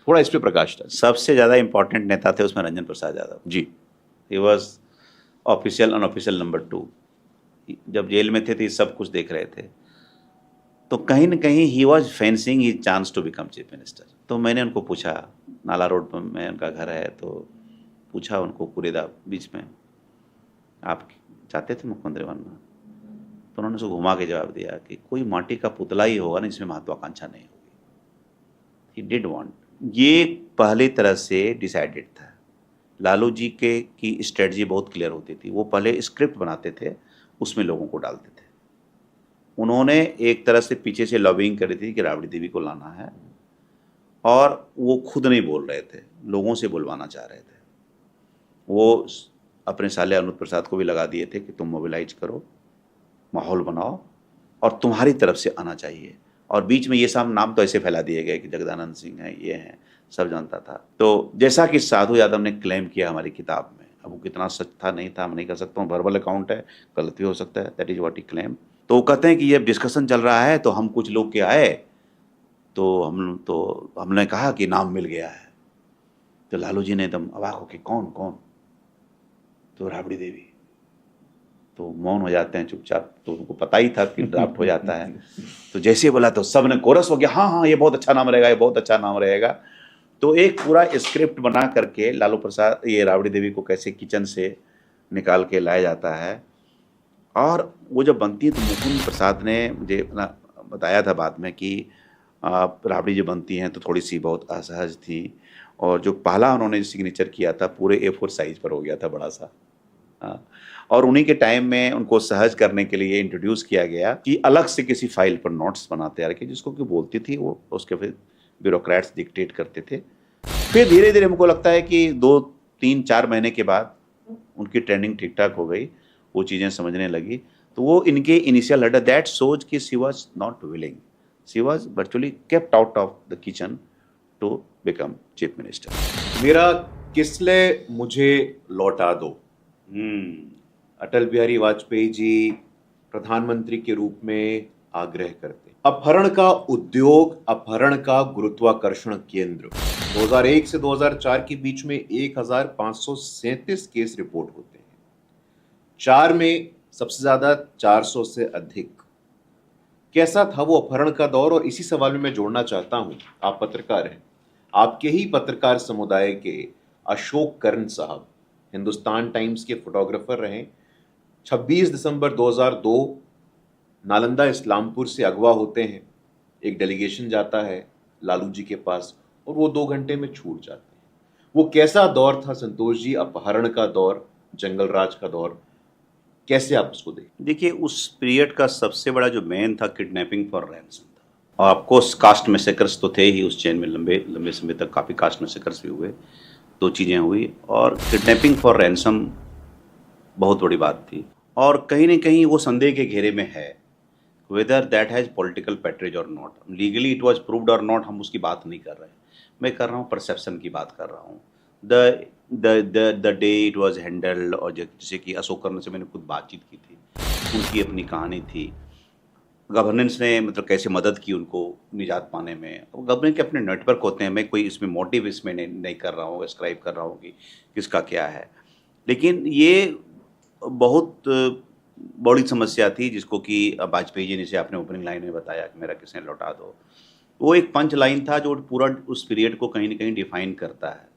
थोड़ा इस पे प्रकाश डालिए। सबसे ज्यादा इंपॉर्टेंट नेता थे उसमें Ranjan Prasad Yadav ji. He was official unofficial number 2। जब जेल में थे तो ये सब कुछ देख रहे थे, तो कहीं ना कहीं he was fancying his chance to become chief minister. तो मैंने उनको पूछा, नाला रोड पर में उनका घर है, तो पूछा उनको कुरेदा बीच में, आप चाहते थे मुख्यमंत्री बनना? तो उन्होंने उसको घुमा के जवाब दिया कि कोई माटी का पुतला ही होगा ना जिसमें महत्वाकांक्षा नहीं होगी। He did want. ये पहली तरह से डिसाइडेड था। लालू जी के की स्ट्रेटजी बहुत क्लियर होती थी। वो पहले स्क्रिप्ट बनाते थे, उसमें लोगों को डालते थे। उन्होंने एक तरह से पीछे से लॉबिंग करी थी कि राबड़ी देवी को लाना है, और वो खुद नहीं बोल रहे थे, लोगों से बुलवाना चाह रहे थे। वो अपने साले अनुप प्रसाद को भी लगा दिए थे कि तुम मोबिलाइज करो, माहौल बनाओ, और तुम्हारी तरफ से आना चाहिए। और बीच में ये सब नाम तो ऐसे फैला दिए गए कि जगदानंद सिंह हैं, ये हैं, सब जानता था। तो जैसा कि साधु यादव ने क्लेम किया हमारी किताब में, अब वो कितना सच था नहीं था मैं नहीं कह सकता हूँ, वर्बल अकाउंट है, गलत भी हो सकता है, that is what he claim. तो वो कहते हैं कि ये डिस्कशन चल रहा है, तो हम कुछ लोग के आए, तो हमने कहा कि नाम मिल गया है। तो लालू जी ने एकदम अवाक हो कि कौन कौन? तो राबड़ी देवी। तो मौन हो जाते हैं चुपचाप, तो उनको पता ही था कि ड्राफ्ट हो जाता है। तो जैसे बोला तो सब ने कोरस हो गया, हाँ हाँ ये बहुत अच्छा नाम रहेगा, ये बहुत अच्छा नाम रहेगा। तो एक पूरा स्क्रिप्ट बना करके लालू प्रसाद, ये राबड़ी देवी को कैसे किचन से निकाल के लाया जाता है, और वो जब बनती है तो मुकुंद प्रसाद ने मुझे बताया था बाद में कि राबड़ी जो बनती हैं तो थोड़ी सी बहुत असहज थी, और जो पहला उन्होंने सिग्नेचर किया था पूरे A4 साइज पर हो गया था, बड़ा सा। और उन्हीं के टाइम में उनको सहज करने के लिए इंट्रोड्यूस किया गया कि अलग से किसी फाइल पर नोट्स बनाते आ रखे, जिसको कि बोलती थी वो, उसके फिर ब्यूरोक्रेट्स डिक्टेट करते थे। फिर धीरे धीरे हमको लगता है कि 2, 3, 4 महीने के बाद उनकी ट्रेनिंग ठीक ठाक हो गई, वो चीज़ें समझने लगी। तो वो इनके इनिशियल हर्डल दैट सोच कि she was not willing, she was virtually kept out of the kitchen to become chief minister. मेरा किसले मुझे लौटा दो। अटल बिहारी वाजपेयी जी प्रधानमंत्री के रूप में आग्रह करते। अपहरण का उद्योग, अपहरण का गुरुत्वाकर्षण केंद्र। 2001 से 2004 के बीच में 1537 केस रिपोर्ट होते हैं, 4 में सबसे ज्यादा 400 से अधिक। कैसा था वो अपहरण का दौर? और इसी सवाल में मैं जोड़ना चाहता हूं, आप पत्रकार हैं, आपके ही पत्रकार समुदाय के अशोक कर्ण साहब हिंदुस्तान टाइम्स के फोटोग्राफर रहे। 26 दिसंबर 2002 नालंदा इस्लामपुर से अगवा होते हैं, एक डेलीगेशन जाता है लालू जी के पास, और वो 2 घंटे में छूट जाते हैं। वो कैसा दौर था संतोष जी, अपहरण का दौर, जंगल राज का दौर, कैसे आप उसको देखें? देखिए, उस पीरियड का सबसे बड़ा जो मेन था किडनैपिंग फॉर रैंसम था, और ऑफकोर्स कास्ट मैसेकर्स तो थे ही उस चेन में, लंबे समय तक काफ़ी कास्ट मैसेकर्स भी हुए, 2 चीज़ें हुई, और किडनैपिंग फॉर रैंसम बहुत बड़ी बात थी। और कहीं ना कहीं वो संदेह के घेरे में है, वेदर दैट हैज़ पॉलिटिकल पैट्रेज और not, legally it was proved और नॉट, हम उसकी बात नहीं कर रहे हैं, मैं कर रहा हूँ परसेप्शन की बात कर रहा हूँ। The day it was handled, और जैसे कि अशोक कर्ण से मैंने खुद बातचीत की थी, उनकी अपनी कहानी थी, गवर्नेंस ने मतलब कैसे मदद की उनको निजात पाने में। गवर्नेंस के अपने नेटवर्क होते हैं, मैं कोई इसमें मोटिव इसमें नहीं कर रहा हूँ, एस्क्राइब कर रहा हूँ कि किसका क्या है, लेकिन ये बहुत बड़ी समस्या थी जिसको कि वाजपेयी जी ने से अपने ओपनिंग लाइन में बताया कि मेरा किसने लौटा दो। वो एक पंच लाइन था जो पूरा उस पीरियड को कहीं ना कहीं डिफाइन करता है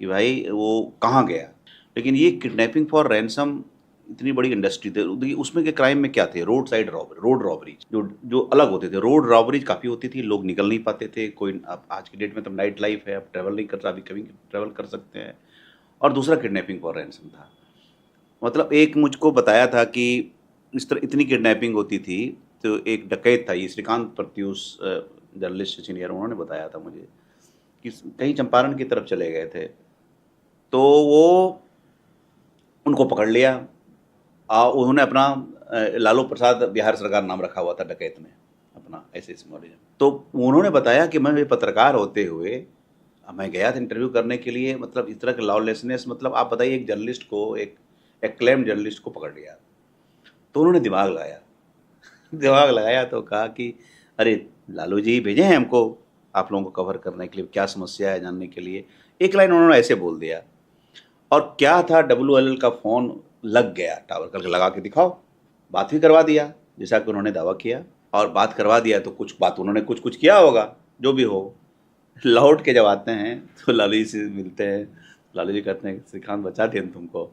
कि भाई वो कहाँ गया। लेकिन ये किडनैपिंग फॉर रैंसम इतनी बड़ी इंडस्ट्री थी, देखिए उसमें के क्राइम में क्या थे, road side robbery, road robberies जो अलग होते थे। रोड रॉबरीज काफ़ी होती थी, लोग निकल नहीं पाते थे, कोई अब आज की डेट में तो नाइट लाइफ है, अब ट्रैवल नहीं कर रहा, अभी कभी ट्रैवल कर सकते हैं। और दूसरा किडनैपिंग फॉर रैंसम था। मतलब एक मुझको बताया था कि इस तरह इतनी किडनैपिंग होती थी, तो एक डकैत था, ये श्रीकांत प्रत्यूष जर्नलिस्ट सीनियर, उन्होंने बताया था मुझे कि कहीं चंपारण की तरफ चले गए थे, तो वो उनको पकड़ लिया। उन्होंने अपना लालू प्रसाद बिहार सरकार नाम रखा हुआ था डकैत में अपना, ऐसे सिंबॉलिज्म। तो उन्होंने बताया कि मैं पत्रकार होते हुए मैं गया था इंटरव्यू करने के लिए, मतलब इस तरह का लॉलेसनेस, मतलब आप बताइए एक जर्नलिस्ट को, एक एक्लेम्ड जर्नलिस्ट को पकड़ लिया। तो उन्होंने दिमाग लगाया दिमाग लगाया तो कहा कि अरे लालू जी भेजे हैं हमको आप लोगों को कवर करने के लिए, क्या समस्या है जानने के लिए। एक लाइन उन्होंने ऐसे बोल दिया, और क्या था, WLL का फ़ोन लग गया, टावर करके लगा के दिखाओ। बात भी करवा दिया जैसा कि उन्होंने दावा किया, और बात करवा दिया तो कुछ बात उन्होंने कुछ किया होगा, जो भी हो। लौट के जब आते हैं तो लालू जी से मिलते हैं, लालू जी कहते हैं श्रीकांत बचा दें तुमको।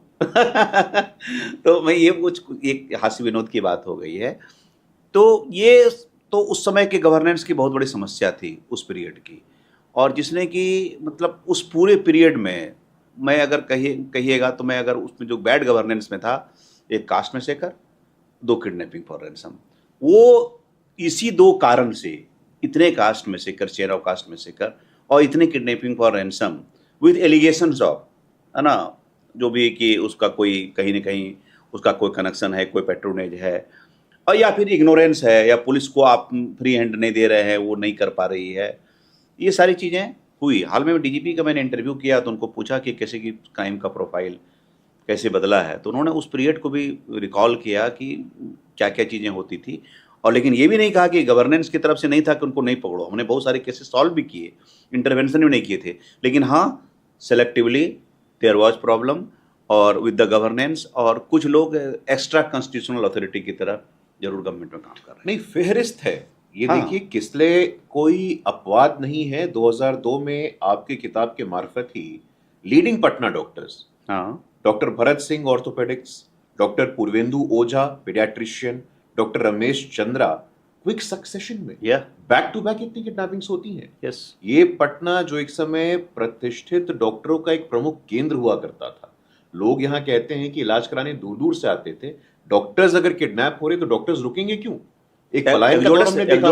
तो मैं ये कुछ एक हास्य विनोद की बात हो गई है। तो ये तो उस समय के गवर्नेंस की बहुत बड़ी समस्या थी उस पीरियड की, और जिसने कि मतलब उस पूरे पीरियड में मैं अगर कहिएगा तो मैं अगर उसमें जो बैड गवर्नेंस में था, एक कास्ट में सेकर, 2 किडनैपिंग फॉर रैंसम, वो इसी 2 कारण से इतने कास्ट में सेकर, चेन ऑफ कास्ट में सेकर, और इतने kidnapping for ransom with allegations of, है ना, जो भी कि उसका कोई कहीं ना कहीं उसका कोई कनेक्शन है, कोई पैट्रोनेज है, और या फिर इग्नोरेंस है, या पुलिस को आप फ्री हैंड नहीं दे रहे हैं, वो नहीं कर पा रही है। ये सारी चीज़ें हुई। हाल में DGP का मैंने इंटरव्यू किया तो उनको पूछा कि कैसे कि क्राइम का प्रोफाइल कैसे बदला है, तो उन्होंने उस पीरियड को भी रिकॉल किया कि क्या क्या चीज़ें होती थी। और लेकिन ये भी नहीं कहा कि गवर्नेंस की तरफ से नहीं था कि उनको नहीं पकड़ो, हमने बहुत सारे केसेस सॉल्व भी किए, इंटरवेंशन भी नहीं किए थे, लेकिन हाँ सेलेक्टिवली देयर वाज प्रॉब्लम, और विद द गवर्नेंस, और कुछ लोग एक्स्ट्रा कॉन्स्टिट्यूशनल अथॉरिटी की तरह जरूर गवर्नमेंट में काम कर रहे हैं। नहीं, फेहरिस्त है ये। हाँ। देखिए, किसले कोई अपवाद नहीं है। 2002 में आपकी किताब के मार्फत ही लीडिंग पटना डॉक्टर्स, हाँ, doctor Bharat Singh orthopaedics, doctor Purnendu Ojha paediatrician, doctor Ramesh Chandra, quick succession में या बैक टू बैक इतनी किडनैपिंग्स होती हैं। यस, ये पटना जो एक समय प्रतिष्ठित डॉक्टरों का एक प्रमुख केंद्र हुआ करता था, लोग यहाँ कहते हैं कि इलाज कराने दूर दूर से आते थे। डॉक्टर्स अगर किडनैप हो रहे तो डॉक्टर्स रुकेंगे क्यों? एक पलायन का दौर हमने देखा।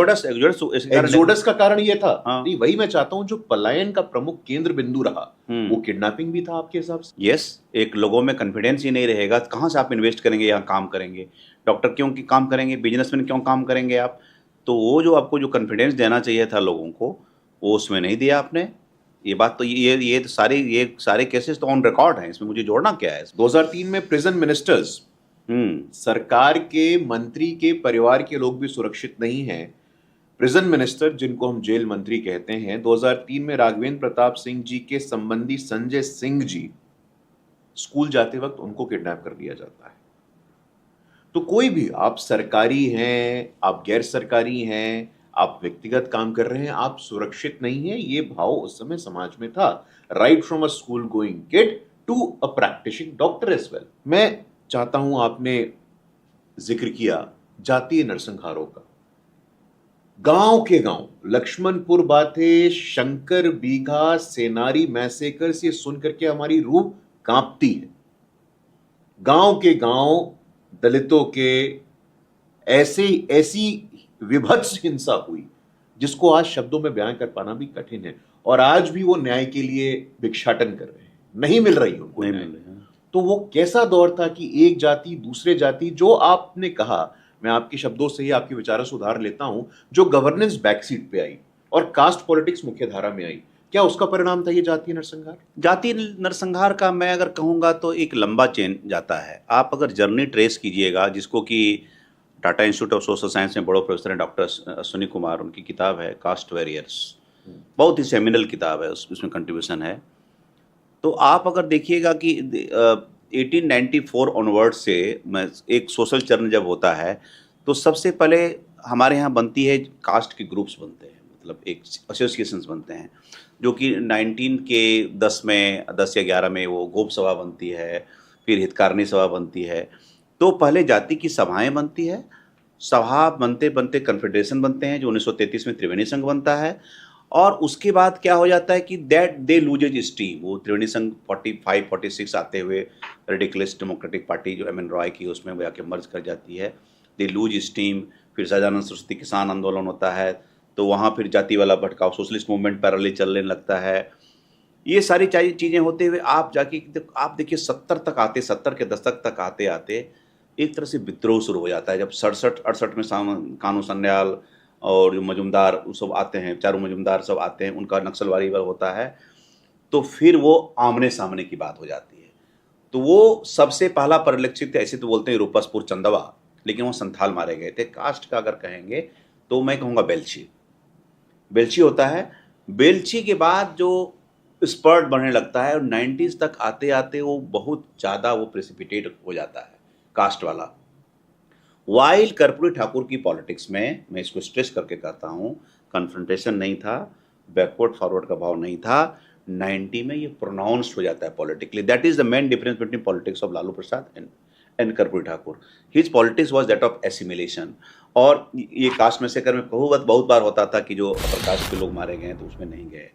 एक्सोडस का कारण ये था। हाँ। नहीं, वही मैं चाहता हूं, जो पलायन का प्रमुख केंद्र बिंदु रहा हम्म। वो किडनैपिंग भी था आपके हिसाब से? यस, एक लोगों में कॉन्फिडेंस ही नहीं रहेगा, कहाँ से आप इन्वेस्ट करेंगे, यहाँ काम करेंगे। डॉक्टर क्यों की काम करेंगे, बिजनेसमैन क्यों काम करेंगे आप? तो वो जो आपको जो कॉन्फिडेंस देना चाहिए था लोगों को, वो उसमें नहीं दिया आपने। ये बात तो ये सारे केसेस तो ऑन रिकॉर्ड हैं, इसमें मुझे जोड़ना क्या है? 2003 में प्रिजन मिनिस्टर्स, सरकार के मंत्री के परिवार के लोग भी सुरक्षित नहीं हैं। प्रिजन मिनिस्टर, जिनको हम जेल मंत्री कहते हैं, 2003 में राघवेंद्र प्रताप सिंह जी के संबंधी संजय सिंह जी, स्कूल जाते वक्त उनको किडनैप कर दिया जाता है। तो कोई भी, आप सरकारी हैं, आप गैर सरकारी हैं, आप व्यक्तिगत काम कर रहे हैं, आप सुरक्षित नहीं है, ये भाव उस समय समाज में था। Right from a school going kid to a practicing doctor as well. मैं चाहता हूं, आपने जिक्र किया जातीय नरसंहारों का, गांव के गांव, लक्ष्मणपुर बाथे, शंकर बीघा, सेनारी मैसेकर, से सुन करके हमारी रूह कांपती है। गांव के गांव दलितों के ऐसी विभत्स हिंसा हुई जिसको आज शब्दों में बयान कर पाना भी कठिन है, और आज भी वो न्याय के लिए भिक्षाटन कर रहे हैं, नहीं मिल रही उनको नहीं न्याय। मिल रही है। तो वो कैसा दौर था कि एक जाति दूसरे जाति, जो आपने कहा, मैं आपके शब्दों से ही आपके विचारों से उधार लेता हूं, जो गवर्नेंस बैकसीट पे आई और कास्ट पॉलिटिक्स मुख्य धारा में आई, क्या उसका परिणाम था ये जातीय नरसंहार? जातीय नरसंहार का मैं अगर कहूँगा तो एक लंबा चेन जाता है। आप अगर जर्नी ट्रेस कीजिएगा, जिसको कि Tata institute of social science में बड़े प्रोफेसर हैं डॉक्टर अश्विनी कुमार, उनकी किताब है कास्ट वैरियर्स, बहुत ही सेमिनल किताब है, उसमें कंट्रीब्यूशन है। तो आप अगर देखिएगा कि 1894 ऑनवर्ड से एक सोशल चरण जब होता है तो सबसे पहले हमारे यहाँ बनती है कास्ट के ग्रुप्स बनते हैं, मतलब एक एसोसिएशंस बनते हैं। जो कि 19 के 10 में 10 या 11 में वो गोप सभा बनती है, फिर हितकारिणी सभा बनती है। तो पहले जाति की सभाएं बनती है, सभा बनते बनते कन्फेडरेशन बनते हैं जो 1933 में त्रिवेणी संघ बनता है, और उसके बाद क्या हो जाता है कि दैट दे लूजेज स्टीम। वो त्रिवेणी संघ 45-46 आते हुए रेडिकलिस्ट डेमोक्रेटिक पार्टी जो एम एन रॉय की उसमें वो जाके मर्ज कर जाती है, दे लूज स्टीम। फिर सदानंद सरस्वती किसान आंदोलन होता है, तो वहाँ फिर जाति वाला भटकाव, सोशलिस्ट मूवमेंट पैरेलल चलने लगता है। ये सारी चीज़ें होते हुए आप जाके आप देखिए 70 तक आते, 70 के दशक तक आते आते एक तरह से विद्रोह शुरू हो जाता है। जब 67-68 में कानू सन्याल और जो मजुमदार वो सब आते हैं, चारों मजुमदार सब आते हैं, उनका नक्सलवादी पर होता है, तो फिर वो आमने सामने की बात हो जाती है। तो वो सबसे पहला परिलक्षित, ऐसे तो बोलते हैं रूपसपुर चंदवा, लेकिन वो संथाल मारे गए थे। कास्ट का अगर कहेंगे तो मैं कहूँगा बेलची होता है। बेलची के बाद जो स्पर्ट बढ़ने लगता है और 90s तक आते आते वो बहुत ज़्यादा वो प्रेसिपिटेट हो जाता है कास्ट वाला। वाइल कर्पूरी ठाकुर की पॉलिटिक्स में, मैं इसको स्ट्रेस करके कहता हूँ, कन्फ्रंटेशन नहीं था, बैकवर्ड फॉरवर्ड का भाव नहीं था। 90 में ये प्रोनाउंस्ड हो जाता है politically. That is the main difference between politics of Lalu Prasad and Karpoori Thakur. His politics was that of assimilation. और ये कास्ट में से अगर मैं कहूँ, बहुत बार होता था कि जो अपर कास्ट के लोग मारे गए तो उसमें नहीं गए।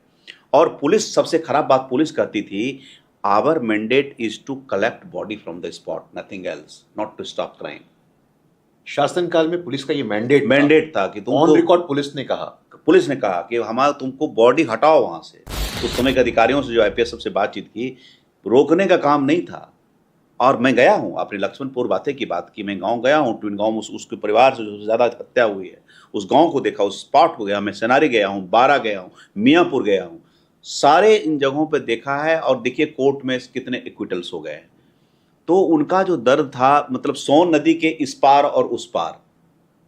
और पुलिस, सबसे खराब बात पुलिस कहती थी, our mandate is to collect body from the spot, nothing else, not to stop crime. शासनकाल में पुलिस का ये मैंडेट था कि तुम ऑन रिकॉर्ड पुलिस ने कहा कि हमारा तुमको बॉडी हटाओ वहां से। उस समय के अधिकारियों से जो आईपीएस सबसे बातचीत की, रोकने का काम नहीं था। और मैं गया हूँ, अपने लक्ष्मणपुर बातें की बात की, मैं गांव गया हूँ, ट्विन गांव में उसके परिवार से जो ज़्यादा हत्या हुई है उस गांव को देखा, उस स्पॉट को गया, मैं सेनारी गया हूँ, बारा गया हूँ, मियाँपुर गया हूँ, सारे इन जगहों पर देखा है। और देखिए कोर्ट में कितने एक्विटल्स हो गए हैं। तो उनका जो दर्द था, मतलब सोन नदी के इस पार और उस पार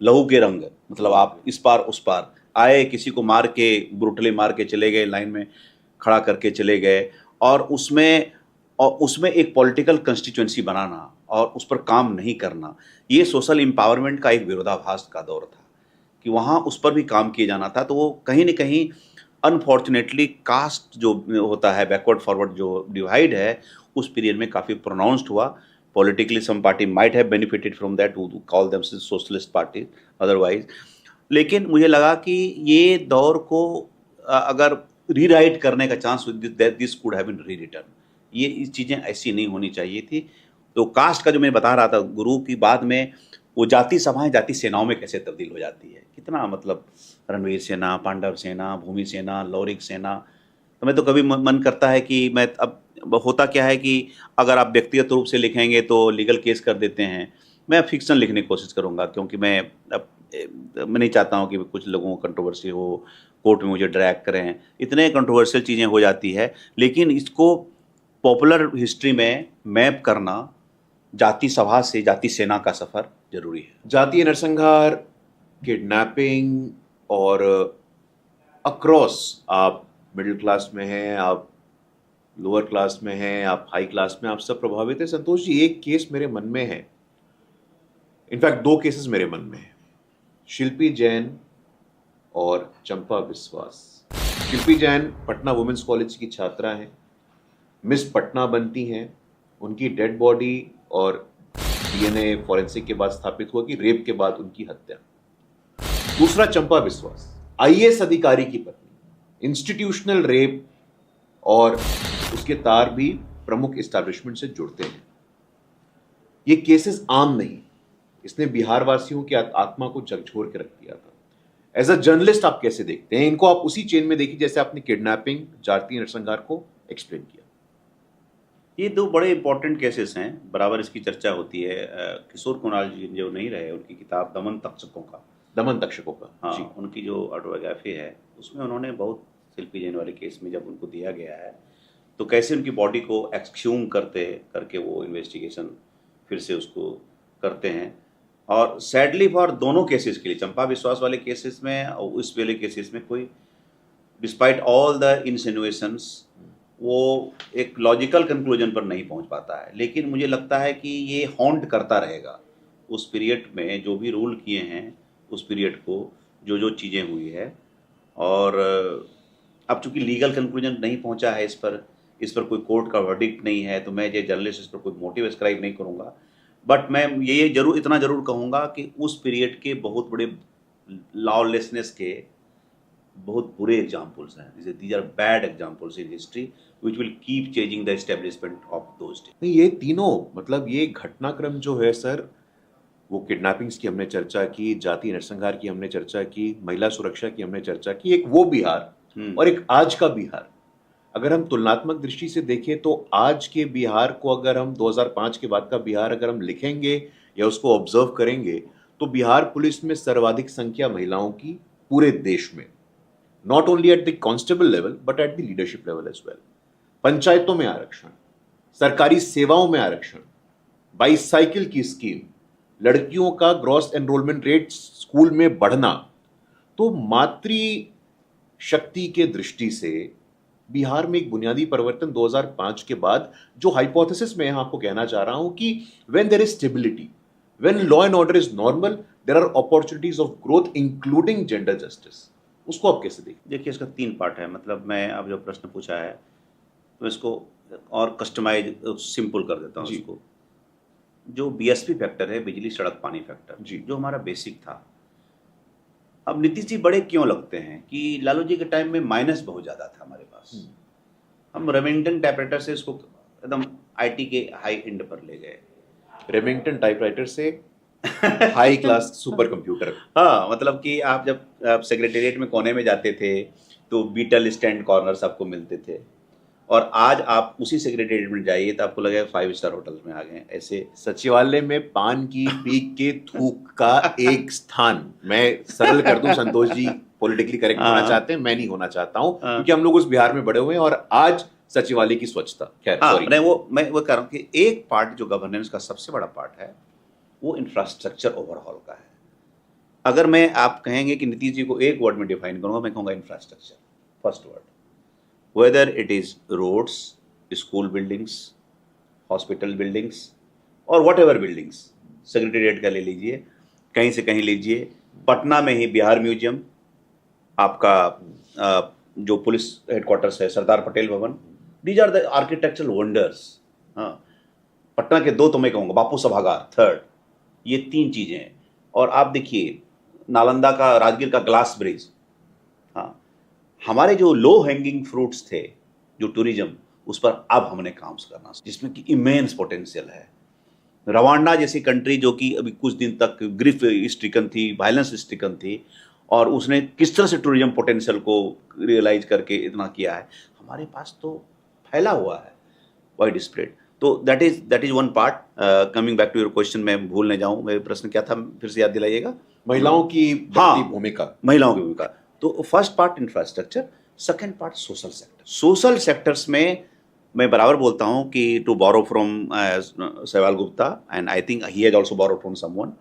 लहू के रंग, मतलब आप इस पार उस पार आए, किसी को मार के, ब्रूटली मार के चले गए, लाइन में खड़ा करके चले गए, और उसमें एक पॉलिटिकल कंस्टिट्यूएंसी बनाना और उस पर काम नहीं करना, ये सोशल एम्पावरमेंट का एक विरोधाभास का दौर था कि वहाँ उस पर भी काम किए जाना था। तो वो कहीं न कहीं अनफॉर्चुनेटली कास्ट जो होता है, बैकवर्ड फॉरवर्ड जो डिवाइड है, उस पीरियड में काफ़ी प्रोनाउंस्ड हुआ। Politically some party might have benefited from that, to call themselves socialist party otherwise. लेकिन मुझे लगा कि ये दौर को अगर रीराइट करने का chance, this could have been rewritten. ये चीज़ें ऐसी नहीं होनी चाहिए थी। तो कास्ट का जो मैं बता रहा था, गुरु की बाद में वो जाति सभाएं जाति सेनाओं में कैसे तब्दील हो जाती है, कितना मतलब रणवीर सेना, पांडव सेना, भूमि सेना, लौरिक सेना। तो मैं तो कभी मन करता है कि मैं, अब होता क्या है कि अगर आप व्यक्तिगत रूप से लिखेंगे तो लीगल केस कर देते हैं। मैं फिक्शन लिखने की कोशिश करूंगा, क्योंकि मैं नहीं चाहता हूं कि कुछ लोगों को कंट्रोवर्सी हो, कोर्ट में मुझे ड्रैग करें, इतने कंट्रोवर्शियल चीज़ें हो जाती है। लेकिन इसको पॉपुलर हिस्ट्री में मैप करना, जाति सभा से जाति सेना का सफ़र जरूरी है। जातीय नरसंहार, किडनैपिंग और अक्रॉस, आप मिडिल क्लास में हैं, आप लोअर क्लास में हैं, आप हाई क्लास में, आप सब प्रभावित हैं। संतोष जी, एक केस मेरे मन में है, इनफैक्ट दो केसेस मेरे मन में है, शिल्पी जैन और चंपा विश्वास। शिल्पी जैन पटना वुमेन्स कॉलेज की छात्रा हैं, मिस पटना बनती हैं। उनकी डेड बॉडी और डीएनए फॉरेंसिक के बाद स्थापित हुआ कि रेप के बाद उनकी हत्या। दूसरा चंपा विश्वास, आईएएस अधिकारी की पत्नी, इंस्टीट्यूशनल रेप, और उसके तार भी प्रमुख एस्टैब्लिशमेंट से जुड़ते हैं। ये केसेस आम नहीं, इसने बिहार वासियों की आत्मा को झकझोर के रख दिया था। एज अ जर्नलिस्ट आप कैसे देखते हैं इनको? आप उसी चेन में देखिए जैसे आपने किडनैपिंग, जातीय नरसंहार को एक्सप्लेन किया। ये दो बड़े इंपॉर्टेंट केसेस हैं, बराबर इसकी चर्चा होती है। किशोर कुणाल जी जो नहीं रहे, उनकी किताब दमन तक्षकों का, हाँ, उनकी जो ऑटोबायोग्राफी है, उसमें उन्होंने बहुत शिल्पी जैन वाले केस में जब उनको दिया गया है तो कैसे उनकी बॉडी को एक्सक्यूम करके वो इन्वेस्टिगेशन फिर से उसको करते हैं। और सैडली फॉर दोनों केसेस के लिए, चंपा विश्वास वाले केसेस में और इस वाले केसेस में, कोई डिस्पाइट ऑल द इंसिनुएशंस वो एक लॉजिकल कंक्लूजन पर नहीं पहुंच पाता है। लेकिन मुझे लगता है कि ये हॉन्ट करता रहेगा उस पीरियड में, जो भी रूल किए हैं उस पीरियड को, जो चीज़ें हुई है। और अब चूंकि लीगल कंक्लूजन नहीं पहुंचा है इस पर कोई कोर्ट का वर्डिक्ट नहीं है, तो मैं ये जर्नलिस्ट इस पर कोई मोटिव एस्क्राइब नहीं करूंगा। बट मैं ये जरूर इतना जरूर कहूँगा कि उस पीरियड के बहुत बड़े लॉलेसनेस के बहुत बुरे एग्जाम्पल्स हैं, जैसे these are bad examples in history which will keep changing the establishment of those days. नहीं, ये तीनों मतलब ये घटनाक्रम जो है सर, वो किडनैपिंग्स की हमने चर्चा की, जातीय नरसंहार की हमने चर्चा की, महिला सुरक्षा की हमने चर्चा की, एक वो बिहार और एक आज का बिहार। अगर हम तुलनात्मक दृष्टि से देखें तो आज के बिहार को अगर हम 2005 के बाद का बिहार अगर हम लिखेंगे या उसको ऑब्जर्व करेंगे तो बिहार पुलिस में सर्वाधिक संख्या महिलाओं की पूरे देश में, not only at the constable level but at the leadership level as well. पंचायतों में आरक्षण, सरकारी सेवाओं में आरक्षण, बाईसाइकिल की स्कीम, लड़कियों का ग्रॉस एनरोलमेंट रेट स्कूल में बढ़ना। तो मातृ शक्ति के दृष्टि से बिहार में एक बुनियादी परिवर्तन 2005 के बाद, जो हाइपोथेसिस मैं यहां आपको कहना चाह रहा हूं कि when there is stability, when law and order is normal, there are opportunities of growth including gender justice. उसको आप कैसे देखिए? देखिए, इसका 3 पार्ट है। मतलब मैं अब जो प्रश्न पूछा है तो इसको और कस्टमाइज सिंपल कर देता हूँ इसको। जो बीएसपी फैक्टर है, बिजली सड़क पानी फैक्टर, जो हमारा बेसिक था, अब नीतीश जी बड़े क्यों लगते हैं कि लालू जी के टाइम में माइनस बहुत ज्यादा था हमारे पास। हम रेमिंगटन टाइपराइटर से इसको एकदम आईटी के हाई एंड पर ले गए। रेमिंगटन टाइपराइटर से हाई क्लास सुपर कंप्यूटर। हाँ, मतलब कि आप जब सेक्रेटेरिएट में कोने में जाते थे तो बीटल स्टैंड कॉर्नर्स आपको मिलते थे, और आज आप उसी सेक्रेटेरिएट में जाइए तो आपको लगेगा 5 स्टार होटल में आ गए। ऐसे सचिवालय में पान की पीक के थूक का एक स्थान, मैं सरल कर दूं, संतोष जी पॉलिटिकली करेक्ट होना चाहते हैं, मैं नहीं होना चाहता हूं, क्योंकि हम लोग उस बिहार में बड़े हुए हैं। और आज सचिवालय की स्वच्छता, खैर सॉरी, मैं वो कह रहा हूँ कि एक पार्ट जो गवर्नेंस का सबसे बड़ा पार्ट है वो इंफ्रास्ट्रक्चर ओवरहॉल का है। अगर मैं आप कहेंगे कि नीतीश जी को एक वर्ड में डिफाइन करूंगा, मैं कहूँगा infrastructure, first word. Whether it is roads, school buildings, hospital buildings और whatever buildings, सेक्रेटेरिएट का ले लीजिए, कहीं से कहीं लीजिए, पटना में ही बिहार म्यूजियम, आपका जो पुलिस हेडक्वार्टर्स है Sardar Patel Bhavan, these are the architectural wonders. हाँ, पटना के 2 तो मैं कहूँगा, बापू सभागार 3rd, ये 3 चीज़ें हैं। और आप देखिए नालंदा का, राजगीर का ग्लास ब्रिज। हाँ, हमारे जो लो हैंगिंग फ्रूट्स थे जो टूरिज्म, उस पर अब हमने काम करना, जिसमें कि इमेंस पोटेंशियल है। रवांडा जैसी कंट्री जो कि अभी कुछ दिन तक ग्रिफ स्ट्रिकन थी, वायलेंस स्ट्रिकन थी, और उसने किस तरह से टूरिज्म पोटेंशियल को रियलाइज करके इतना किया है, हमारे पास तो फैला हुआ है, वाइड स्प्रेड। तो that is one part. Coming back to your question, मैं भूल नहीं जाऊँ, मेरे प्रश्न क्या था, फिर से याद दिलाइएगा। महिलाओं की भूमिका, महिलाओं की भूमिका। तो first part infrastructure, second part social sector. Social sectors में मैं बराबर बोलता हूं कि to borrow from Sahwal Gupta, and I think he has also borrowed from someone,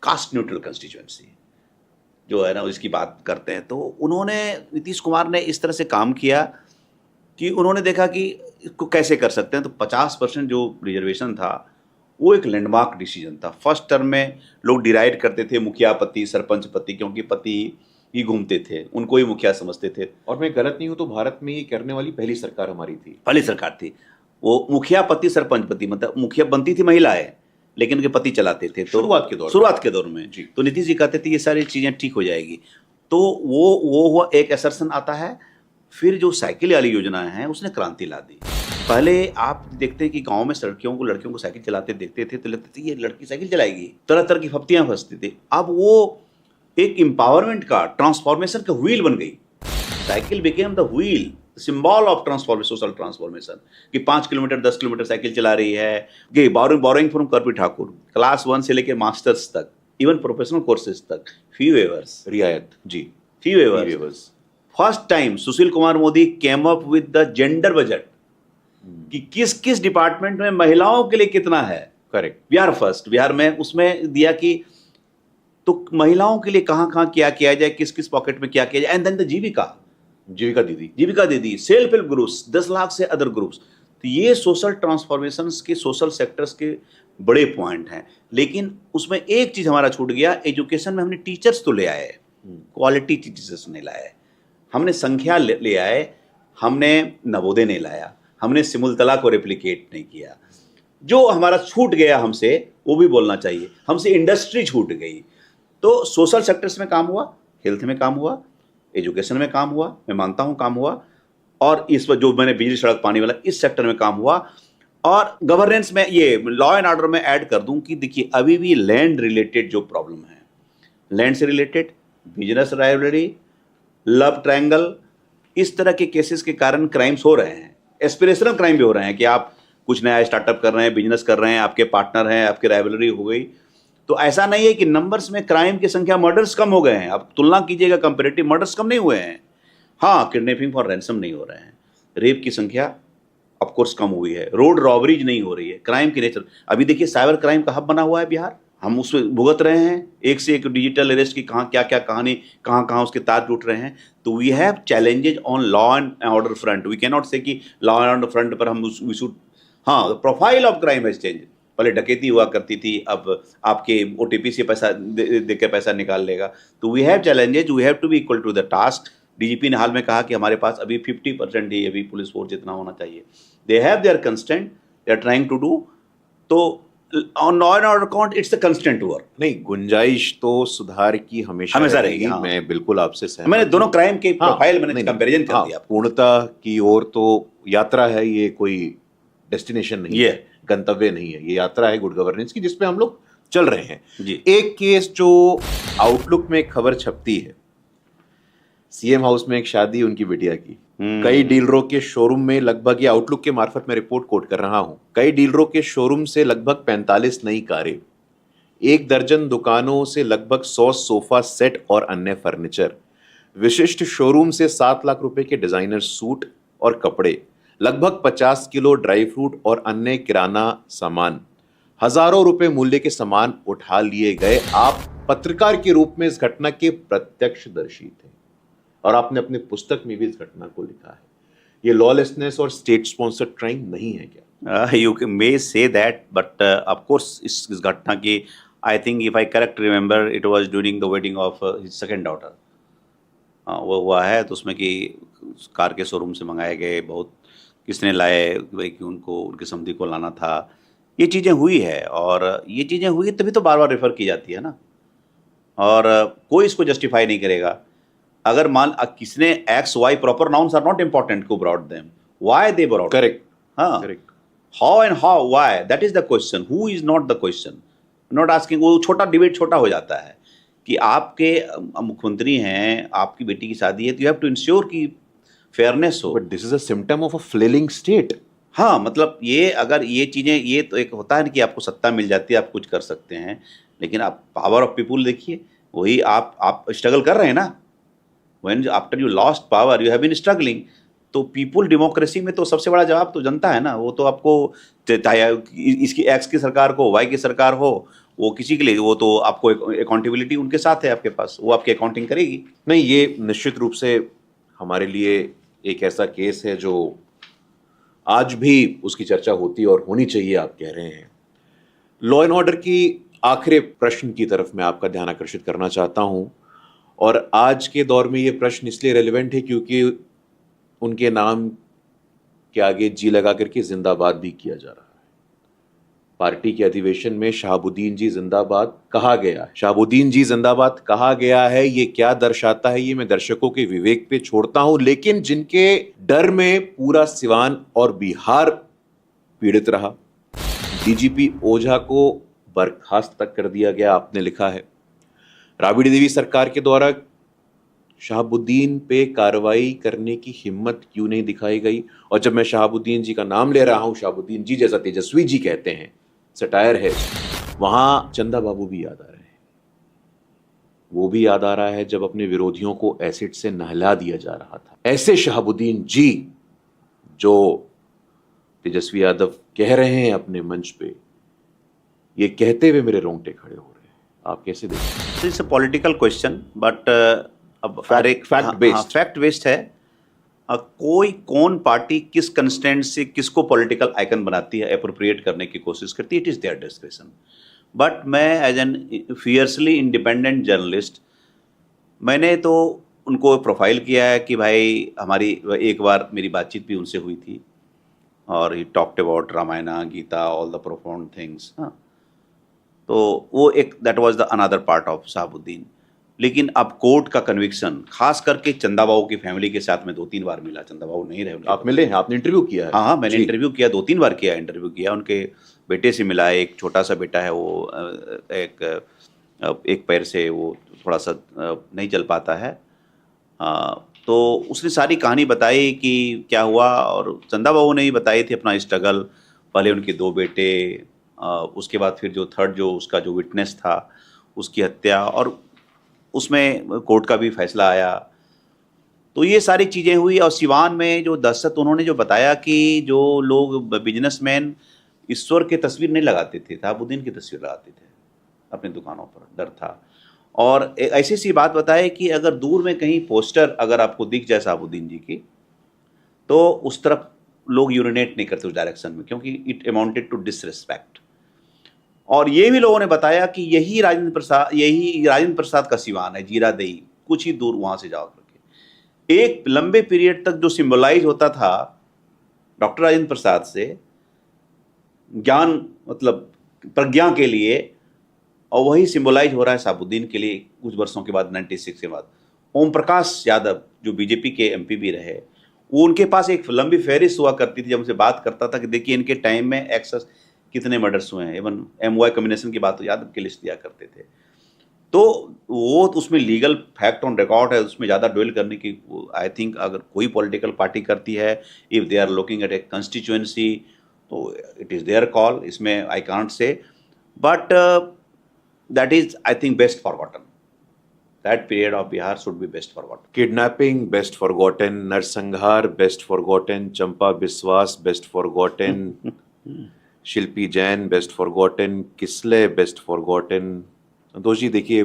caste neutral constituency जो है ना, इसकी बात करते हैं। तो उन्होंने, नीतीश कुमार ने इस तरह से काम किया कि उन्होंने देखा कि इसको कैसे कर सकते हैं। तो 50% जो रिजर्वेशन था वो एक लैंडमार्क डिसीजन था। फर्स्ट टर्म में लोग डिराइड करते थे मुखिया पति, सरपंच पति, क्योंकि पति ही घूमते थे, उनको ही मुखिया समझते थे। और मैं गलत नहीं हूं तो भारत में ये करने वाली पहली सरकार हमारी थी, पहली सरकार थी। वो मुखिया पति सरपंच पति, मतलब मुखिया बनती थी महिलाएं, लेकिन उनके पति चलाते थे। तो शुरुआत के दौर में जी। तो नीतीश जी कहते थे ये सारी चीजें ठीक हो जाएगी। तो वो एक असर्शन आता है। फिर जो साइकिल वाली योजना है उसने क्रांति ला दी। पहले आप देखते हैं कि गांव में लड़कियों को साइकिल चलाते देखते थे तो लगते थे ये लड़की साइकिल चलाएगी, तरह तरह की फप्तियां फंसती थी। अब वो एक एम्पावरमेंट का, ट्रांसफॉर्मेशन का व्हील बन गई। Cycle became the wheel, symbol of transformation, social transformation, कि 5 किलोमीटर 10 किलोमीटर साइकिल चला रही है। ये बोरोइंग फ्रॉम कर्पी ठाकुर, क्लास 1 से लेके मास्टर्स तक, इवन प्रोफेशनल कोर्सेज तक, फी वेवर्स, रियायत ji, fee waivers. First time Sushil Kumar Modi came up with the gender budget कि किस किस डिपार्टमेंट में महिलाओं के लिए कितना है। करेक्ट, बिहार फर्स्ट, बिहार में उसमें दिया कि तो महिलाओं के लिए कहाँ कहाँ क्या किया जाए, किस किस पॉकेट में क्या किया जाए। एंड देन द जीविका दीदी, सेल्फ हेल्प ग्रुप्स, 10 लाख से अदर ग्रुप्स। तो ये सोशल ट्रांसफॉर्मेशंस के, सोशल सेक्टर्स के बड़े पॉइंट हैं। लेकिन उसमें एक चीज हमारा छूट गया, एजुकेशन में हमने टीचर्स तो ले आए, क्वालिटी टीचर्स नहीं लाए। हमने संख्या ले आए, हमने नवोदय नहीं लाया, हमने सिमुलतला को रेप्लिकेट नहीं किया। जो हमारा छूट गया हमसे वो भी बोलना चाहिए, हमसे इंडस्ट्री छूट गई। तो सोशल सेक्टर्स में काम हुआ, हेल्थ में काम हुआ, एजुकेशन में काम हुआ, मैं मानता हूँ काम हुआ, और इस पर जो मैंने बिजली सड़क पानी वाला इस सेक्टर में काम हुआ। और गवर्नेंस में ये लॉ एंड ऑर्डर में ऐड कर दूं कि देखिए अभी भी लैंड रिलेटेड जो प्रॉब्लम है, लैंड से related, business rivalry, love triangle, इस तरह के केसेस के कारण क्राइम्स हो रहे हैं। एस्पिरेशनल क्राइम भी हो रहे हैं कि आप कुछ नया स्टार्टअप कर रहे हैं, बिजनेस कर रहे हैं, आपके पार्टनर हैं, आपकी राइवलरी हो गई। तो ऐसा नहीं है कि नंबर्स में क्राइम की संख्या, मर्डर्स कम हो गए हैं। आप तुलना कीजिएगा कंपेरेटिव, मर्डर्स कम नहीं हुए हैं। हाँ, किडनैपिंग फॉर रैंसम नहीं हो रहे हैं, रेप की संख्या ऑफ कोर्स कम हुई है, रोड रॉबरीज नहीं हो रही है, क्राइम की नेचर। अभी देखिए साइबर क्राइम का हब बना हुआ है बिहार, हम उसमें भुगत रहे हैं, एक से एक डिजिटल अरेस्ट की कहाँ क्या क्या कहानी, कहाँ कहाँ उसके तार टूट रहे हैं। तो we have challenges on law and order front. We can not say कि लॉ एंड ऑर्डर फ्रंट पर हम वी शुड, हाँ, profile of crime has change. पहले डकैती हुआ करती थी, अब आपके OTP से पैसा दे के पैसा निकाल लेगा। तो we have challenges, we have to be equal to the task. DGP ने हाल में कहा कि हमारे पास अभी 50% ही अभी पुलिस फोर्स जितना होना चाहिए। They have their constant, they are trying to do. तो on law and order count it's a constant work. नहीं, गुंजाइश तो सुधार की हमेशा रहेगी। हाँ। मैं बिल्कुल आपसे सहमत मैंने दोनों क्राइम के हाँ, प्रोफाइल मैंने कंपैरिजन कर दिया। पूर्णता की ओर तो यात्रा है, ये कोई डेस्टिनेशन नहीं है, गंतव्य नहीं है, ये यात्रा है गुड गवर्नेंस की, जिसपे हम लोग चल रहे हैं जी। एक केस जो आउटलुक में एक खबर छपती है, CM हाउस में एक शादी उनकी बिटिया की, कई डीलरों के शोरूम में लगभग, ये आउटलुक के मार्फत में रिपोर्ट कोट कर रहा हूं, कई डीलरों के शोरूम से लगभग 45 नई कारें, 1 दर्जन दुकानों से लगभग 100 सोफा सेट और अन्य फर्नीचर, विशिष्ट शोरूम से 7 लाख रुपए के डिजाइनर सूट और कपड़े, लगभग 50 किलो ड्राई फ्रूट और अन्य किराना सामान, हजारों रुपए मूल्य के सामान उठा लिए गए। आप पत्रकार के रूप में इस घटना के प्रत्यक्षदर्शी थे और आपने अपनी पुस्तक में भी इस घटना को लिखा है। ये लॉलेसनेस और स्टेट स्पॉन्सर्ड क्राइम नहीं है क्या? You may say that, but of course इस घटना की, I think if I correct remember, it was during the wedding of his second daughter. वो हुआ है, तो उसमें कि कार के शोरूम से मंगाए गए, बहुत किसने लाए भाई कि उनको उनके समधी को लाना था। ये चीज़ें हुई है, और ये चीज़ें हुई तभी तो बार बार रेफर की जाती है ना, और कोई इसको जस्टिफाई नहीं करेगा। अगर मान किसने XY, proper nouns are not important, को brought them, why they brought, correct, हाँ, correct, how and how, why, that is the question, who is not the question, not asking. वो छोटा डिबेट छोटा हो जाता है कि आपके मुख्यमंत्री हैं, आपकी बेटी की शादी है, तो यू हैव टू इंश्योर कि फेयरनेस हो। But this is a symptom of a flailing state. हाँ, मतलब ये अगर ये चीज़ें, ये तो एक होता है ना कि आपको सत्ता मिल जाती है, आप कुछ कर सकते हैं, लेकिन आप पावर ऑफ पीपुल देखिए, वही आप स्ट्रगल कर रहे हैं ना। When after you lost power you have been struggling. तो पीपुल डेमोक्रेसी में तो सबसे बड़ा जवाब तो जनता है ना। वो तो आपको चाहे इसकी X की सरकार को, Y की सरकार हो, वो किसी के लिए, वो तो आपको अकाउंटेबिलिटी उनके साथ है आपके पास, वो आपकी अकाउंटिंग करेगी। नहीं, ये निश्चित रूप से हमारे लिए एक ऐसा केस है जो आज भी उसकी चर्चा होती और होनी चाहिए, आप कह रहे हैं। लॉ एंड ऑर्डर की आखिरी प्रश्न की तरफ मैं आपका ध्यान आकर्षित करना चाहता हूं, और आज के दौर में ये प्रश्न इसलिए रेलेवेंट है क्योंकि उनके नाम के आगे जी लगा करके जिंदाबाद भी किया जा रहा है। पार्टी के अधिवेशन में शहाबुद्दीन जी जिंदाबाद कहा गया है। शहाबुद्दीन जी जिंदाबाद कहा गया है, ये क्या दर्शाता है ये मैं दर्शकों के विवेक पे छोड़ता हूं, लेकिन जिनके डर में पूरा सिवान और बिहार पीड़ित रहा, DGP ओझा को बर्खास्त तक कर दिया गया, आपने लिखा है। राबड़ी देवी सरकार के द्वारा शहाबुद्दीन पे कार्रवाई करने की हिम्मत क्यों नहीं दिखाई गई? और जब मैं शहाबुद्दीन जी का नाम ले रहा हूं, शहाबुद्दीन जी जैसा तेजस्वी जी कहते हैं, सटायर है, वहां चंदा बाबू भी याद आ रहे हैं। वो भी याद आ रहा है जब अपने विरोधियों को एसिड से नहला दिया जा रहा था। ऐसे शहाबुद्दीन जी जो तेजस्वी यादव कह रहे हैं अपने मंच पे, ये कहते हुए मेरे रोंगटे खड़े हो रहे हैं। आप कैसे देखते हैं? It's a political question, but अब फैक्ट बेस्ड है। कोई कौन पार्टी किस कंस्टेंट से किसको पॉलिटिकल आइकन बनाती है, अप्रोप्रिएट करने की कोशिश करती है, it is their description. But मैं as an fiercely independent journalist, मैंने तो उनको प्रोफाइल किया है कि भाई हमारी एक बार मेरी बातचीत भी उनसे हुई थी और he talked about Ramayana Gita all the profound things. हाँ, तो वो एक that was the another part of Shahabuddin. लेकिन अब कोर्ट का कन्विक्शन, खास करके चंदा बाबू की फैमिली के साथ में 2-3 बार मिला। चंदा बाबू नहीं रहे उनके आप मिले हैं, आपने इंटरव्यू किया है? हाँ हाँ, मैंने जी। इंटरव्यू किया, 2-3 बार किया, इंटरव्यू किया। उनके बेटे से मिला, एक छोटा सा बेटा है, वो एक पैर से वो थोड़ा सा नहीं चल पाता है। तो उसने सारी कहानी बताई कि क्या हुआ, और चंदा बाबू ने भी बताई थी अपना स्ट्रगल। पहले उनके 2 बेटे, उसके बाद फिर जो थर्ड जो उसका जो विटनेस था उसकी हत्या, और उसमें कोर्ट का भी फैसला आया। तो ये सारी चीज़ें हुई। और सिवान में जो दहशत उन्होंने जो बताया कि जो लोग बिजनेसमैन ईश्वर की तस्वीर नहीं लगाते थे, शहाबुद्दीन की तस्वीर लगाते थे अपनी दुकानों पर, डर था। और ऐसी सी बात बताए कि अगर दूर में कहीं पोस्टर अगर आपको दिख जाए शहाबुद्दीन जी की, तो उस तरफ लोग यूरिनेट नहीं करते उस डायरेक्शन में, क्योंकि इट अमाउंटेड टू डिसरिस्पेक्ट। और ये भी लोगों ने बताया कि यही राजेंद्र प्रसाद का सिवान है, जीरादेई, कुछ ही दूर वहां से जाओ करके। एक लंबे पीरियड तक जो सिंबलाइज होता था डॉक्टर राजेंद्र प्रसाद से ज्ञान, मतलब प्रज्ञा के लिए, और वही सिंबलाइज हो रहा है शहाबुद्दीन के लिए कुछ वर्षों के बाद, 96 के बाद। ओम प्रकाश यादव जो बीजेपी के एमपी भी रहे, वो उनके पास एक लंबी फहरिस्त हुआ करती थी। जब उनसे बात करता था कि देखिए इनके टाइम में एक्सेस कितने मर्डर्स हुए हैं, इवन एमवाई कम्युनिकेशन की बात तो यादव की लिस्ट दिया करते थे। तो वो तो उसमें लीगल फैक्ट ऑन रिकॉर्ड है, उसमें ज़्यादा ड्वेल करने की आई थिंक अगर कोई पॉलिटिकल पार्टी करती है, if they are looking at a constituency, तो इट इज़ देयर कॉल, इसमें I can't say. But that is I think best forgotten. That period of Bihar should be best forgotten. Kidnapping best forgotten, नरसंहार best forgotten, Champa Biswas best forgotten, Shilpi Jain best forgotten, किसले best forgotten. Santosh ji देखिए,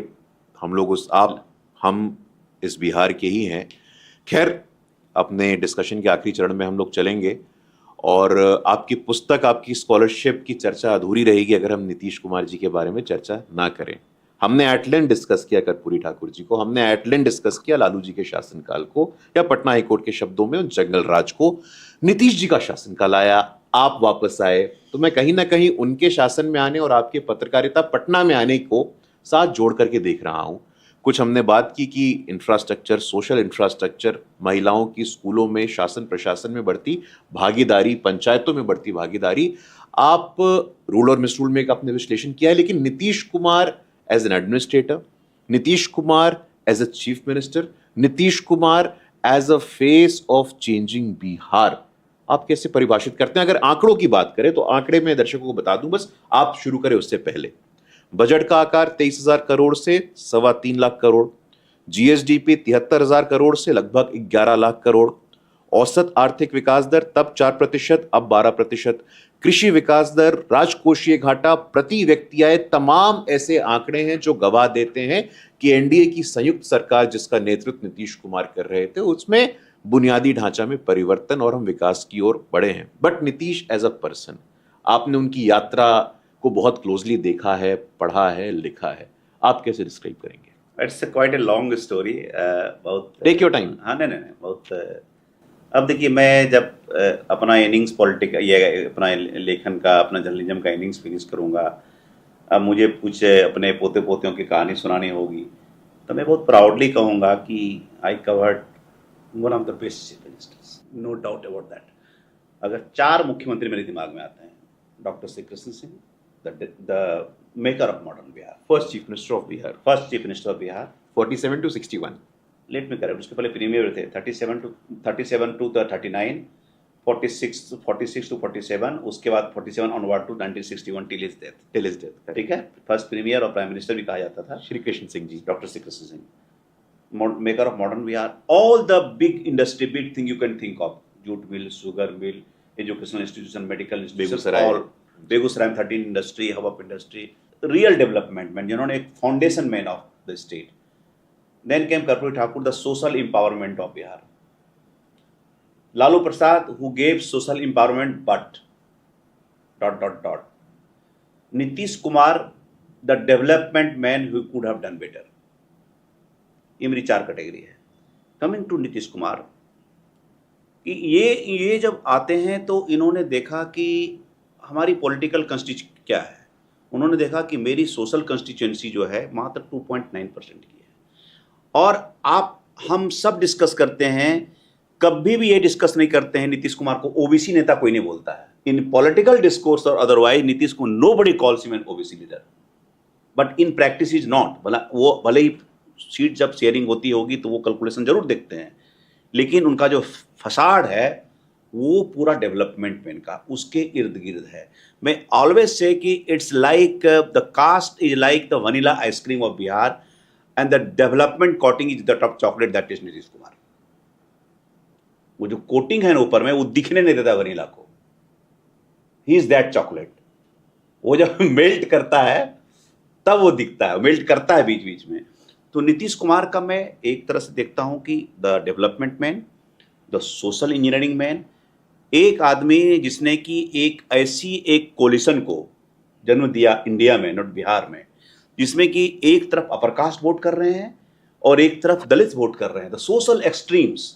हम इस बिहार के ही हैं। खैर, अपने डिस्कशन के आखिरी चरण में हम लोग चलेंगे, और आपकी पुस्तक, आपकी स्कॉलरशिप की चर्चा अधूरी रहेगी अगर हम नीतीश कुमार जी के बारे में चर्चा ना करें। हमने एटलैंड डिस्कस किया कर्पूरी ठाकुर जी को, हमने एटलैंड डिस्कस किया लालू जी के शासनकाल को, या पटना हाईकोर्ट के शब्दों में उन जंगल राज को। नीतीश जी का शासनकाल आया, आप वापस आए, तो मैं कहीं ना कहीं उनके शासन में आने और आपके पत्रकारिता पटना में आने को साथ जोड़ करके देख रहा हूं। कुछ हमने बात की कि इंफ्रास्ट्रक्चर, सोशल इंफ्रास्ट्रक्चर, महिलाओं की स्कूलों में, शासन प्रशासन में बढ़ती भागीदारी, पंचायतों में बढ़ती भागीदारी। आप रूल और मिसरूल में एक आपने विश्लेषण किया है, लेकिन Nitish Kumar as an administrator, Nitish Kumar as a chief minister, Nitish Kumar as a face of changing Bihar, आप कैसे परिभाषित करते हैं? अगर आंकड़ों की बात करें तो आंकड़े में दर्शकों को बता दूं, बस आप शुरू करें उससे पहले। बजट का आकार 23,000 करोड़ से 3.25 लाख करोड़, जीएसडीपी 73,000 करोड़ से लगभग 11 लाख करोड़, औसत आर्थिक विकास दर तब 4%, अब 12%, कृषि विकास दर, राजकोषीय घाटा, प्रति व्यक्ति आय, तमाम ऐसे आंकड़े हैं जो गवाह देते हैं कि एनडीए की संयुक्त सरकार जिसका नेतृत्व नीतीश कुमार कर रहे थे, उसमें बुनियादी ढांचा में परिवर्तन और हम विकास की ओर बढ़े हैं। But Nitish as a person, आपने उनकी यात्रा को बहुत क्लोजली देखा है, पढ़ा है, लिखा है, आप कैसे डिस्क्राइब करेंगे? It's quite a long story, बहुत टेक योर टाइम। हाँ, नहीं, बहुत। अब देखिए, मैं जब अपना इनिंग्स पॉलिटिक, ये अपना लेखन का, अपना जर्नलिज्म का इनिंग्स फिनिश करूँगा, अब मुझे कुछ अपने पोते पोतियों की कहानी सुनानी होगी, तो मैं बहुत प्राउडली कहूँगा कि I covered one of the best chief ministers, no doubt about that. अगर 4 मुख्यमंत्री मेरे दिमाग में आते हैं, doctor Shri Krishna Singh, the maker of modern Bihar, first chief minister of Bihar, 47 to 61, let me correct, उसके पहले प्रीमियर थे 37 to 39, 46 to 47, उसके बाद 47 onward to 1961 till his death. ठीक है, फर्स्ट प्रीमियर और प्राइम मिनिस्टर भी कहा जाता था Shri Krishna Singh ji, doctor Shri Krishna Singh, maker of modern Bihar. All the big industry, big thing you can think of, jute mill, sugar mill, educational institution, medical institution, Begusarai में 13 industry, hub of industry, real development man, जिन्होंने एक foundation man of the state. Then came Karpuri Thakur, the social empowerment of Bihar. Lalu Prasad, who gave social empowerment, but ... Nitish Kumar, the development man who could have done better. ये मेरी 4 category है। Coming to Nitish Kumar, कि ये जब आते हैं तो इन्होंने देखा कि हमारी पॉलिटिकल कंस्टिट्यूशन क्या है। उन्होंने देखा कि मेरी सोशल कंस्टिट्यूएंसी जो है मात्र 2.9% की है। और हम सब डिस्कस करते हैं, कभी भी ये डिस्कस नहीं करते हैं नीतीश कुमार को ओबीसी नेता कोई नहीं बोलता है। इन पॉलिटिकल डिस्कोर्स और अदरवाइज नीतीश को nobody calls him an OBC leader, but in practice is not. भले ही सीट जब शेयरिंग होती होगी तो वो कैलकुलेशन जरूर देखते हैं, लेकिन उनका जो फसाड है वो पूरा डेवलपमेंट में इनका उसके इर्द गिर्द है। मैं ऑलवेज से कि it's like the caste is like the vanilla ice cream of Bihar and the development coating is the top chocolate that is Nitish Kumar. वो जो कोटिंग है ना ऊपर में, वो दिखने नहीं देता वनीला को। He is that chocolate. वो जब मेल्ट करता है तब वो दिखता है, मेल्ट करता है बीच बीच में। तो नीतीश कुमार का मैं एक तरह से देखता हूं कि the development man, the social engineering man, एक आदमी जिसने कि एक कोलिशन को जन्म दिया इंडिया में, नॉट बिहार में, जिसमें कि एक तरफ अपर कास्ट वोट कर रहे हैं और एक तरफ दलित वोट कर रहे हैं। The social extremes,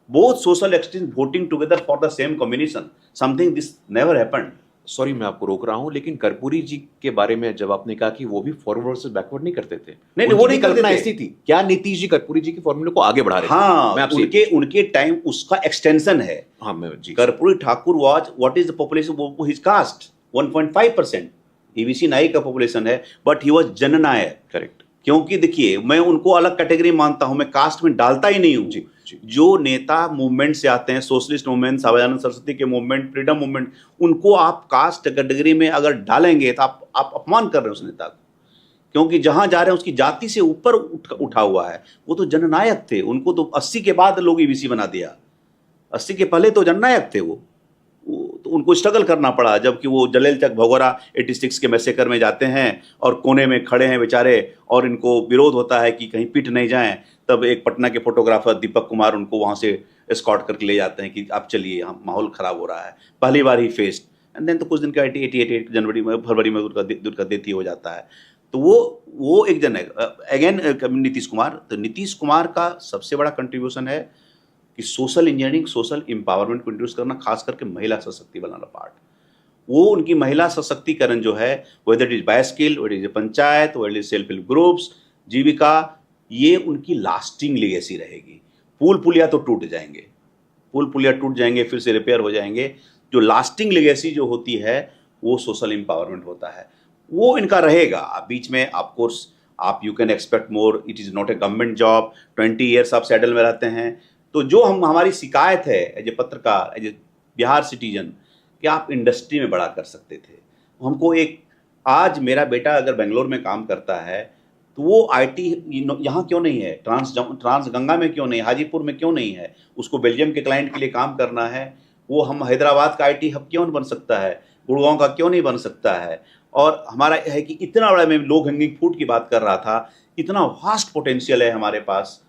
both social extremes voting together for the same combination, something this never happened. Sorry मैं आपको रोक रहा हूं, लेकिन कर्पूरी जी के बारे में जब आपने कहा कि वो भी फॉरवर्ड से बैकवर्ड नहीं करते थे, नहीं वो नहीं कल्पना करते थे। ऐसी थी क्या नीतीश जी कर्पूरी जी के फॉर्मूले को आगे बढ़ा रहे थे? हाँ, मैं आपसे उनके टाइम उसका एक्सटेंशन है। हाँ मैं जी, Karpoori Thakur was what is the population his caste 1.5%। EVC नाइक का पॉपुलेशन है, बट ही वाज जननायक। करेक्ट। क्योंकि देखिए, मैं उनको अलग कैटेगरी मानता हूं, मैं कास्ट में डालता ही नहीं हूं। जी, जी। जो नेता मूवमेंट से आते हैं, सोशलिस्ट मूवमेंट, सावधानंद सरस्वती के मूवमेंट, फ्रीडम मूवमेंट, उनको आप कास्ट कैटेगरी में अगर डालेंगे तो आप अपमान कर रहे हैं उस नेता को। क्योंकि जहां जा रहे हैं उसकी जाति से ऊपर उठा हुआ है। वो तो जननायक थे, उनको तो 80 के बाद लोग ईवीसी बना दिया। 80 के पहले तो जननायक थे वो तो उनको स्ट्रगल करना पड़ा। जबकि वो जलेल तक भगोरा 86 के मैसेकर में जाते हैं और कोने में खड़े हैं बेचारे, और इनको विरोध होता है कि कहीं पिट नहीं जाएं। तब एक पटना के फोटोग्राफर दीपक कुमार उनको वहाँ से एस्कॉर्ट करके ले जाते हैं कि आप चलिए, यहाँ माहौल ख़राब हो रहा है। पहली बार ही फेस्ड, एंड देन तो कुछ दिन का 88 जनवरी में, फरवरी में उनका डेथ ही हो जाता है। तो वो एक जन है। अगेन नीतीश कुमार, तो नीतीश कुमार का सबसे बड़ा कंट्रीब्यूशन है कि सोशल इंजीनियरिंग, सोशल एम्पावरमेंट को इंट्रोड्यूस करना, खास करके महिला सशक्ति बनाना पार्ट। वो उनकी महिला सशक्तिकरण जो है, whether it is by skill, whether is panchayat, whether is self help groups, Jeevika, ये उनकी लास्टिंग लेगेसी रहेगी। पुल पुलिया तो टूट जाएंगे, पुल पुलिया टूट जाएंगे, फिर से रिपेयर हो जाएंगे। जो लास्टिंग लेगेसी जो होती है वो सोशल एम्पावरमेंट होता है, वो इनका रहेगा। बीच में ऑफकोर्स आप you can expect more, it is not a government job, 20 years आप सैडल में रहते हैं। तो जो हमारी शिकायत है एज ए पत्रकार, एज ए बिहार सिटीजन, कि आप इंडस्ट्री में बड़ा कर सकते थे। हमको आज मेरा बेटा अगर बेंगलोर में काम करता है तो वो आईटी यहाँ क्यों नहीं है, ट्रांस गंगा में क्यों नहीं, हाजीपुर में क्यों नहीं है? उसको बेल्जियम के क्लाइंट के लिए काम करना है, वो हम हैदराबाद का आईटी हब क्यों नहीं बन सकता है, गुड़गांव का क्यों नहीं बन सकता है? और हमारा है कि इतना बड़ा, मैं लो हैंगिंग फ्रूट की बात कर रहा था, इतना वास्ट पोटेंशियल है हमारे पास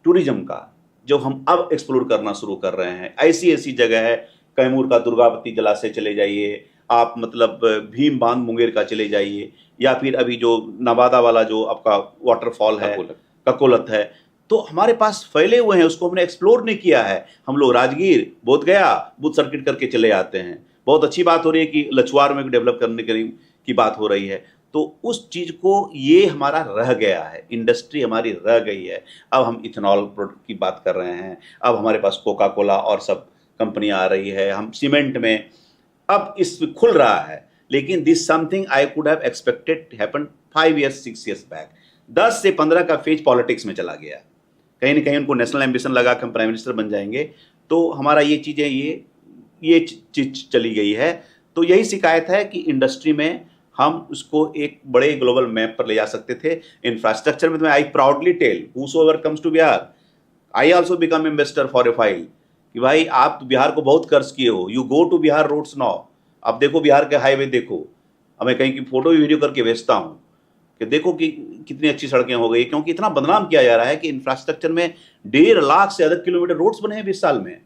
टूरिज्म का, जो हम अब एक्सप्लोर करना शुरू कर रहे हैं। ऐसी ऐसी जगह है, कैमूर का दुर्गावती जलाशय चले जाइए आप, मतलब भीम बांध मुंगेर का चले जाइए, या फिर अभी जो नवादा वाला जो आपका वाटरफॉल है, ककोलत है। तो हमारे पास फैले हुए हैं, उसको हमने एक्सप्लोर नहीं किया है। हम लोग राजगीर, बोध गया, बुद्ध सर्किट करके चले आते हैं। बहुत अच्छी बात हो रही है कि लछुआर में डेवलप करने की बात हो रही है। तो उस चीज़ को, ये हमारा रह गया है, इंडस्ट्री हमारी रह गई है। अब हम इथेनॉल प्रोडक्ट की बात कर रहे हैं, अब हमारे पास कोका कोला और सब कंपनियां आ रही है, हम सीमेंट में अब इस खुल रहा है। लेकिन this something I could have expected happen 5 years 6 years back. 10 से 15 का फेज पॉलिटिक्स में चला गया। कहीं ना कहीं उनको नेशनल एम्बिशन लगा कि हम प्राइम मिनिस्टर बन जाएंगे, तो हमारा ये चीज़ें ये चीज चली गई है। तो यही शिकायत है कि इंडस्ट्री में हम उसको एक बड़े ग्लोबल मैप पर ले जा सकते थे। इंफ्रास्ट्रक्चर में तो I proudly tell whosoever comes to Bihar, I also become investor for a file, कि भाई आप तो बिहार को बहुत कर्ज किए हो, you go to Bihar roads now. अब देखो बिहार के हाईवे देखो, अब मैं कहीं की फोटो वीडियो करके भेजता हूँ कि देखो कि कितनी अच्छी सड़कें हो गई। क्योंकि इतना बदनाम किया जा रहा है कि इंफ्रास्ट्रक्चर में 1.5 लाख से अधिक किलोमीटर रोड्स बने हैं 20 साल में।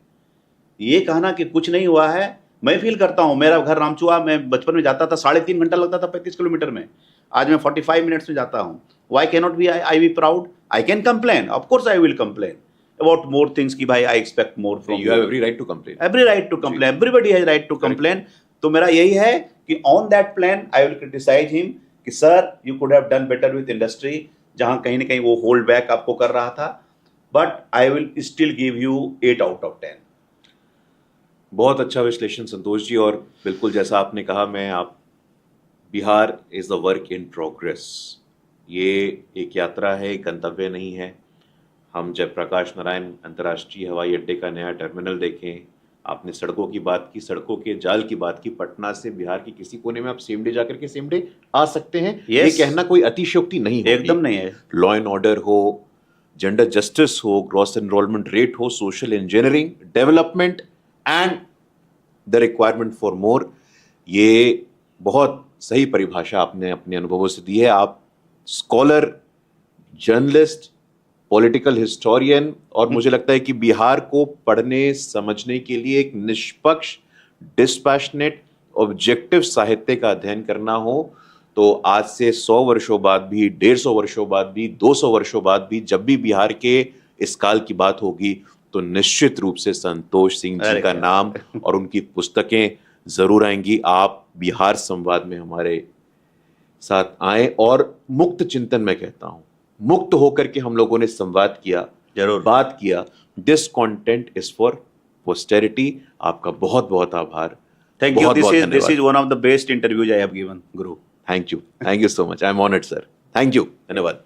ये कहना कि कुछ नहीं हुआ है, मैं फील करता हूँ। मेरा घर रामचुआ, मैं बचपन में जाता था 3.5 घंटा लगता था 35 किलोमीटर में, आज मैं 45 मिनट्स में जाता हूँ। Why can not be I be proud? I can complain, of course I will complain, about more things कि भाई I expect more from You have every right to complain. every right to complain, everybody has right to complain. तो मेरा यही है कि on that plan I will criticize him कि sir you could have done better with industry, जहाँ कहीं ना कहीं वो hold back आपको कर रहा था, but I will still give you 8 out of 10. बहुत अच्छा विश्लेषण संतोष जी, और बिल्कुल जैसा आपने कहा, Bihar is the work in progress. ये एक यात्रा है, एक गंतव्य नहीं है। हम जयप्रकाश नारायण अंतर्राष्ट्रीय हवाई अड्डे का नया टर्मिनल देखें, आपने सड़कों की बात की, सड़कों के जाल की बात की, पटना से बिहार के किसी कोने में आप सेम डे जाकर के सेम डे आ सकते हैं। ये कहना कोई अतिशयोक्ति नहीं है, एकदम नहीं है। लॉ एंड ऑर्डर हो, जेंडर जस्टिस हो, ग्रॉस एनरोलमेंट रेट हो, social engineering, development and the requirement for more, ये बहुत सही परिभाषा आपने अपने अनुभवों से दी है। आप स्कॉलर, जर्नलिस्ट, पॉलिटिकल हिस्टोरियन, और मुझे लगता है कि बिहार को पढ़ने समझने के लिए एक निष्पक्ष, डिस्पैशनेट, ऑब्जेक्टिव साहित्य का अध्ययन करना हो तो आज से 100 वर्षों बाद भी, 150 वर्षों बाद भी, 200 वर्षों बाद भी, जब भी बिहार के इस काल की बात होगी तो निश्चित रूप से संतोष सिंह जी का नाम और उनकी पुस्तकें जरूर आएंगी। आप बिहार संवाद में हमारे साथ आए और मुक्त चिंतन में कहता हूं, मुक्त होकर के हम लोगों ने संवाद किया, जरूर बात किया। This content is for posterity. आपका बहुत बहुत आभार। Thank you. This is one of the best interviews I have given, guru. Thank you so much. I am honoured sir. Thank you, धन्यवाद।